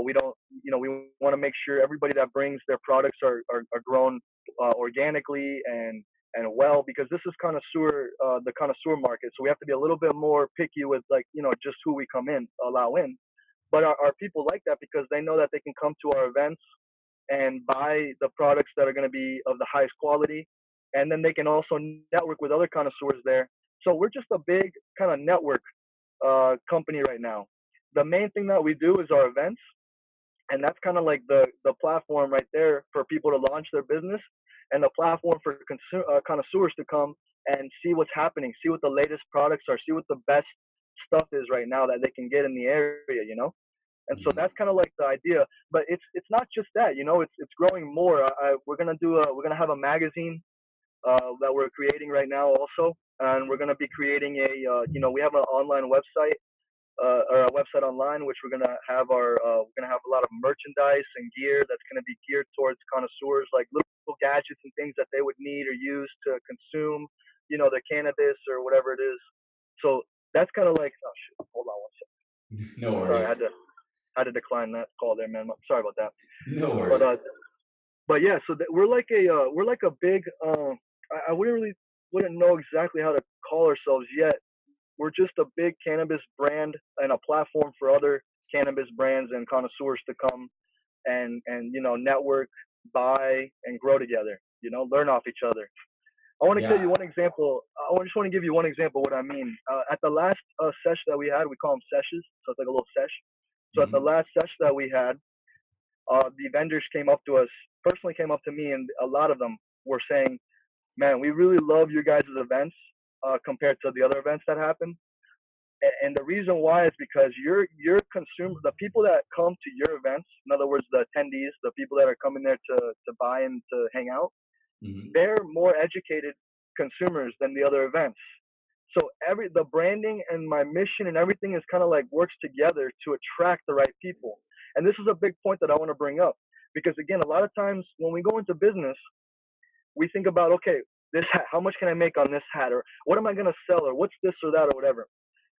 We don't, we want to make sure everybody that brings their products are grown organically and well, because this is the connoisseur market. So we have to be a little bit more picky with like, just who we allow in. But our people like that because they know that they can come to our events and buy the products that are going to be of the highest quality. And then they can also network with other connoisseurs there. So we're just a big kind of network company right now. The main thing that we do is our events. And that's kind of like the platform right there for people to launch their business, and the platform for connoisseurs to come and see what's happening, see what the latest products are, see what the best stuff is right now that they can get in the area, And so that's kind of like the idea. But it's not just that, it's growing more. We're gonna have a magazine that we're creating right now also, and we're gonna be creating we have an online website. Or a website online, which we're gonna have we're gonna have a lot of merchandise and gear that's gonna be geared towards connoisseurs, like little gadgets and things that they would need or use to consume, the cannabis or whatever it is. So that's kind of like, oh shit, hold on one second. No worries. Sorry, had to decline that call there, man. Sorry about that. No worries. But yeah, so we're like a big. I wouldn't know exactly how to call ourselves yet. We're just a big cannabis brand and a platform for other cannabis brands and connoisseurs to come and network, buy, and grow together. Learn off each other. I want to tell you one example. Just want to give you one example of what I mean. At the last sesh that we had, we call them seshes, so it's like a little sesh. So at the last sesh that we had, the vendors personally came up to me, and a lot of them were saying, man, we really love your guys' events compared to the other events that happen. And the reason why is because your consumer, the people that come to your events, in other words, the attendees, the people that are coming there to buy and to hang out, they're more educated consumers than the other events. So the branding and my mission and everything is kind of like works together to attract the right people. And this is a big point that I want to bring up, because again, a lot of times when we go into business, we think about, okay, this hat, how much can I make on this hat, or what am I going to sell, or what's this or that or whatever.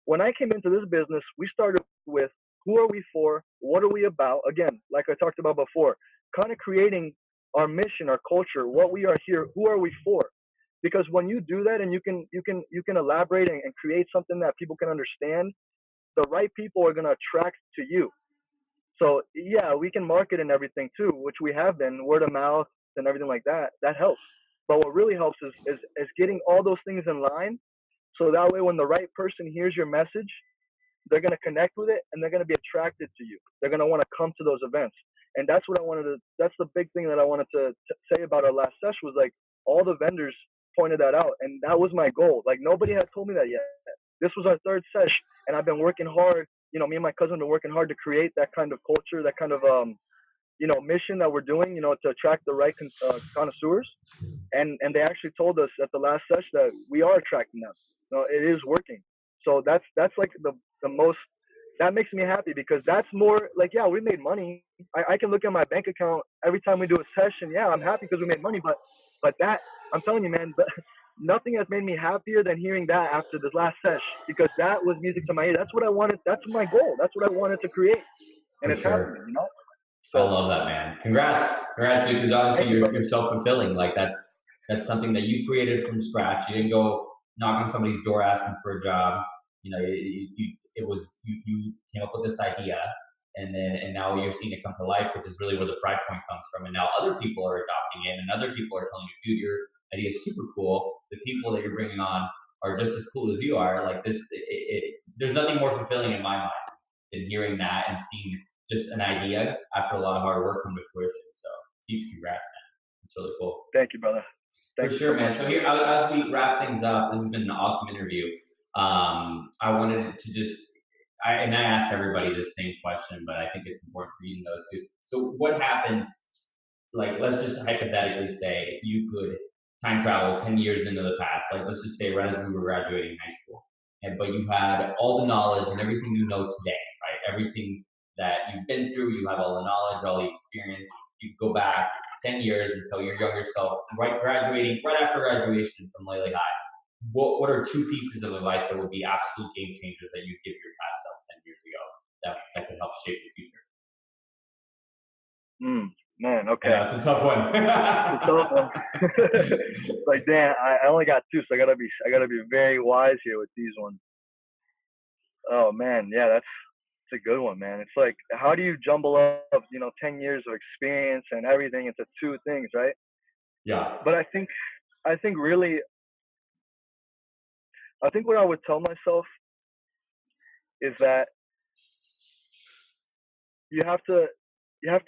When I came into this business, we started with who are we for, what are we about? Again, like I talked about before, kind of creating our mission, our culture, what we are here, who are we for? Because when you do that and you can elaborate and create something that people can understand, the right people are going to attract to you. So yeah, we can market and everything too, which we have been, word of mouth and everything like that. That helps. But what really helps is getting all those things in line. So that way, when the right person hears your message, they're going to connect with it and they're going to be attracted to you. They're going to want to come to those events. And that's what that's the big thing that I wanted to say about our last session was like all the vendors pointed that out. And that was my goal. Like nobody had told me that yet. This was our third sesh and I've been working hard. Me and my cousin have been working hard to create that kind of culture, that kind of, mission that we're doing, to attract the right connoisseurs. And they actually told us at the last session that we are attracting them. It is working. So that's like the most, that makes me happy because that's more like, yeah, we made money. I can look at my bank account every time we do a session. Yeah, I'm happy because we made money, but that, I'm telling you, man, nothing has made me happier than hearing that after this last sesh, because that was music to my ear. That's what I wanted. That's my goal. That's what I wanted to create. And it's happening, So, I love that, man. Congrats, dude, because obviously you're self-fulfilling. Like that's something that you created from scratch. You didn't go knock on somebody's door asking for a job. You came up with this idea, and now you're seeing it come to life, which is really where the pride point comes from. And now other people are adopting it, and other people are telling you, dude, your idea is super cool. The people that you're bringing on are just as cool as you are. Like this, there's nothing more fulfilling in my mind than hearing that and seeing just an idea after a lot of hard work come to fruition. So huge congrats, man. It's really cool. Thank you, brother. For sure, man. So here, as we wrap things up, this has been an awesome interview. I wanted to I ask everybody the same question, but I think it's important for you to know too. So what happens, like, let's just hypothetically say you could time travel 10 years into the past. Like, let's just say right as we were graduating high school, but you had all the knowledge and everything you know today, right? Everything that you've been through, you have all the knowledge, all the experience. You go back 10 years and tell your younger self, right after graduation from Lele High, what are two pieces of advice that would be absolute game changers that you'd give your past self 10 years ago that could help shape the future? Man, okay. Yeah, it's a tough one. It's a tough one. Like, Dan, I only got two, so I gotta be very wise here with these ones. Oh man, yeah, that's a good one, man. It's like, how do you jumble up, 10 years of experience and everything into two things, right? Yeah. But I think what I would tell myself is that you have to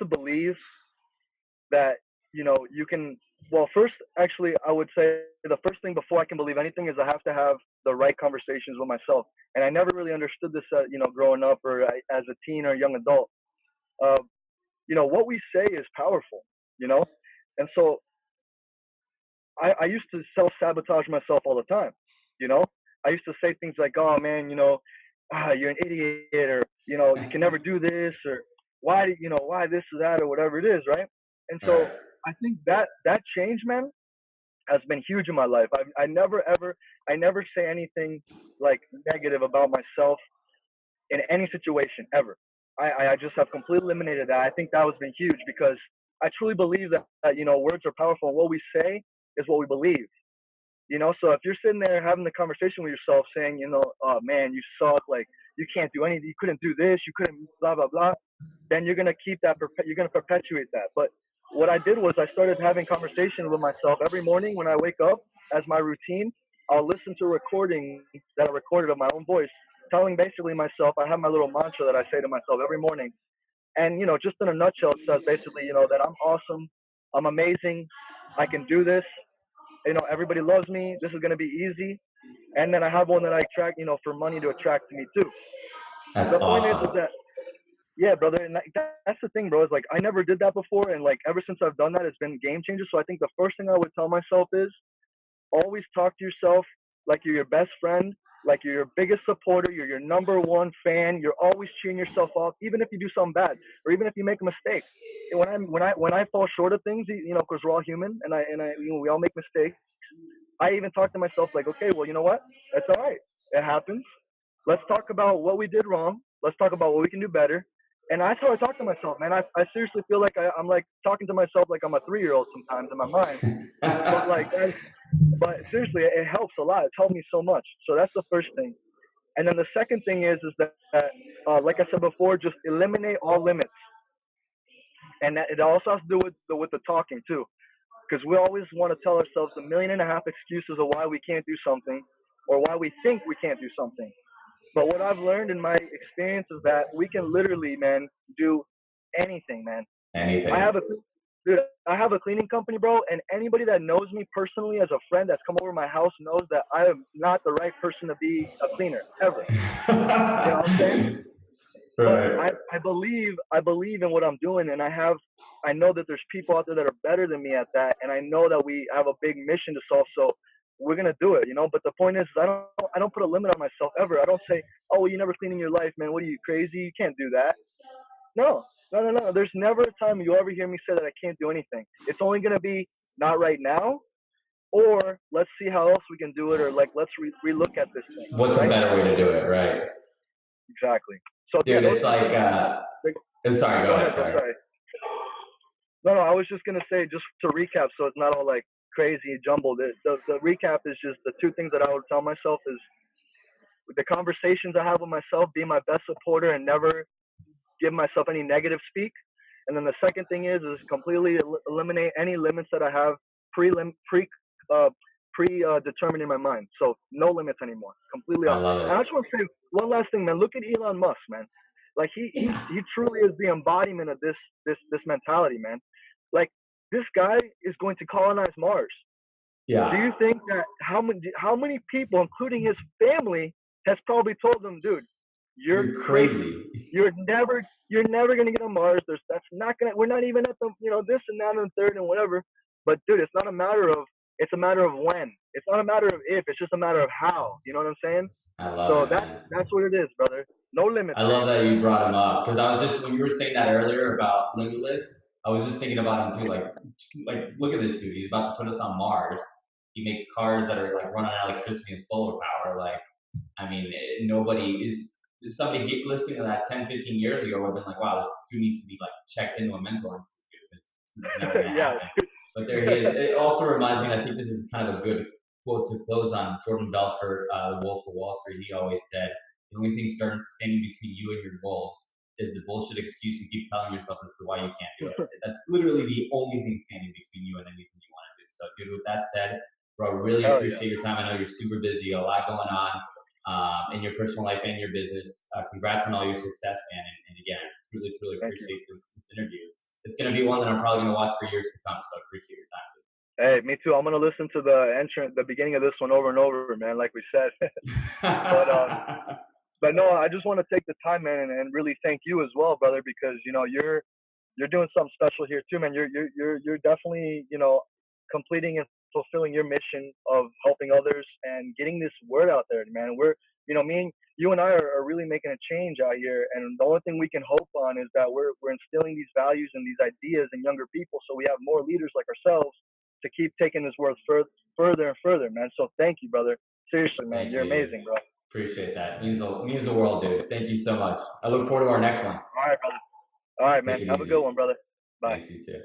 believe that, you can, well, first, actually, I would say the first thing before I can believe anything is I have to have the right conversations with myself. And I never really understood this, growing up or as a teen or young adult. What we say is powerful, and so I used to self-sabotage myself all the time, I used to say things like, oh man, you're an idiot, or, you can never do this, or why this or that, or whatever it is, right? And so I think that change, man, has been huge in my life. I never say anything like negative about myself in any situation ever. I just have completely eliminated that. I think that has been huge because I truly believe that you know, words are powerful, and what we say is what we believe. You know, so if you're sitting there having the conversation with yourself, saying, you know, oh man, you suck, like you can't do anything, you couldn't do this, you couldn't, blah blah blah, then you're gonna keep that, you're gonna perpetuate that. But what I did was I started having conversations with myself every morning when I wake up as my routine. I'll listen to a recording that I recorded of my own voice, telling basically myself, I have my little mantra that I say to myself every morning. And, you know, just in a nutshell, it says basically, you know, that I'm awesome, I'm amazing, I can do this, you know, everybody loves me, this is going to be easy. And then I have one that I attract, you know, for money to attract to me too. That's The point is awesome. that, yeah, brother, and that's the thing, bro, is like I never did that before. And like ever since I've done that, it's been game changer. So I think the first thing I would tell myself is always talk to yourself like you're your best friend, like you're your biggest supporter, you're your number one fan. You're always cheering yourself up, even if you do something bad or even if you make a mistake. And when I fall short of things, you know, because we're all human, and you know, we all make mistakes. I even talk to myself like, okay, well, you know what? That's all right. It happens. Let's talk about what we did wrong. Let's talk about what we can do better. And that's how I talk to myself, man. I seriously feel like I'm like talking to myself like I'm a 3-year-old sometimes in my mind. But like, but seriously, it helps a lot. It's helped me so much. So that's the first thing. And then the second thing is that like I said before, just eliminate all limits. And that, it also has to do with the talking too, because we always want to tell ourselves a million and a half excuses of why we can't do something, or why we think we can't do something. But what I've learned in my experience is that we can literally, man, do anything, man. I Anything. have a dude, I have a cleaning company, bro, and anybody that knows me personally as a friend that's come over my house knows that I am not the right person to be a cleaner ever. You know what I'm saying? But Right. I believe in what I'm doing, and I know that there's people out there that are better than me at that, and I know that we have a big mission to solve. So we're gonna do it, you know. But the point is, I don't put a limit on myself ever. I don't say, oh, well, you never clean in your life, man. What are you, crazy? You can't do that. No, no, no, no. There's never a time you'll ever hear me say that I can't do anything. It's only gonna be not right now, or let's see how else we can do it, or like let's relook at this thing, What's a right? better way to do it? Right. Exactly. So yeah, Dude, those it's are like, the things. Like, sorry, go go ahead. ahead, bro. Sorry. Sorry. No, no, I was just gonna say, just to recap, so it's not all like crazy jumbled. The recap is just the two things that I would tell myself is the conversations I have with myself, be my best supporter and never give myself any negative speak. And then the second thing is completely eliminate any limits that I have pre uh, determined in my mind. So no limits anymore, completely I off. love And I it. just want to say one last thing, man. Look at Elon Musk, man. Like Yeah. he truly is the embodiment of this mentality, man. Like this guy is going to colonize Mars. Do Yeah. you think that how many people, including his family, has probably told him, dude, you're You're crazy. crazy. You're never gonna get on Mars. That's not gonna. We're not even at the, you know, this and that and third and whatever. But dude, it's not a matter of. It's a matter of when. It's not a matter of if. It's just a matter of how. You know what I'm saying? I love So it, that's man. that's what it is, brother. No limits, I love man. that you brought him up because I was just when you were saying that earlier about limitless, I was just thinking about him too. Like look at this dude. He's about to put us on Mars. He makes cars that are like run on electricity and solar power. Like, I mean, nobody is. Somebody listening to that 10, 15 years ago would have been like, wow, this dude needs to be like checked into a mental institute. It's never going to Yeah. happen. But there he is. It also reminds me, and I think this is kind of a good quote to close on. Jordan Belfort, the Wolf of Wall Street, he always said, the only thing standing between you and your goals is the bullshit excuse you keep telling yourself as to why you can't do it. That's literally the only thing standing between you and anything you want to do. So, dude, with that said, bro, really Hell yeah. appreciate your time. I know you're super busy, a lot going on in your personal life and your business. Congrats on all your success, man. And again, I truly, truly Thank you. appreciate this interview. It's going to be one that I'm probably going to watch for years to come. So I appreciate your time. Hey, me too. I'm gonna listen to the beginning of this one over and over, man. Like we said. but But no, I just want to take the time, man, and really thank you as well, brother, because you know you're doing something special here too, man. You're definitely, you know, completing and fulfilling your mission of helping others and getting this word out there, man. We're, you know, you and I are really making a change out here, and the only thing we can hope on is that we're instilling these values and these ideas in younger people, so we have more leaders like ourselves to keep taking this word further and further, man. So thank you, brother. Seriously, man, Thank you're you. amazing, bro. Appreciate that. Means the world, dude. Thank you so much. I look forward to our next one. All right, brother. All right, Take man. it Have a good easy. one, brother. Bye. Thanks, you too.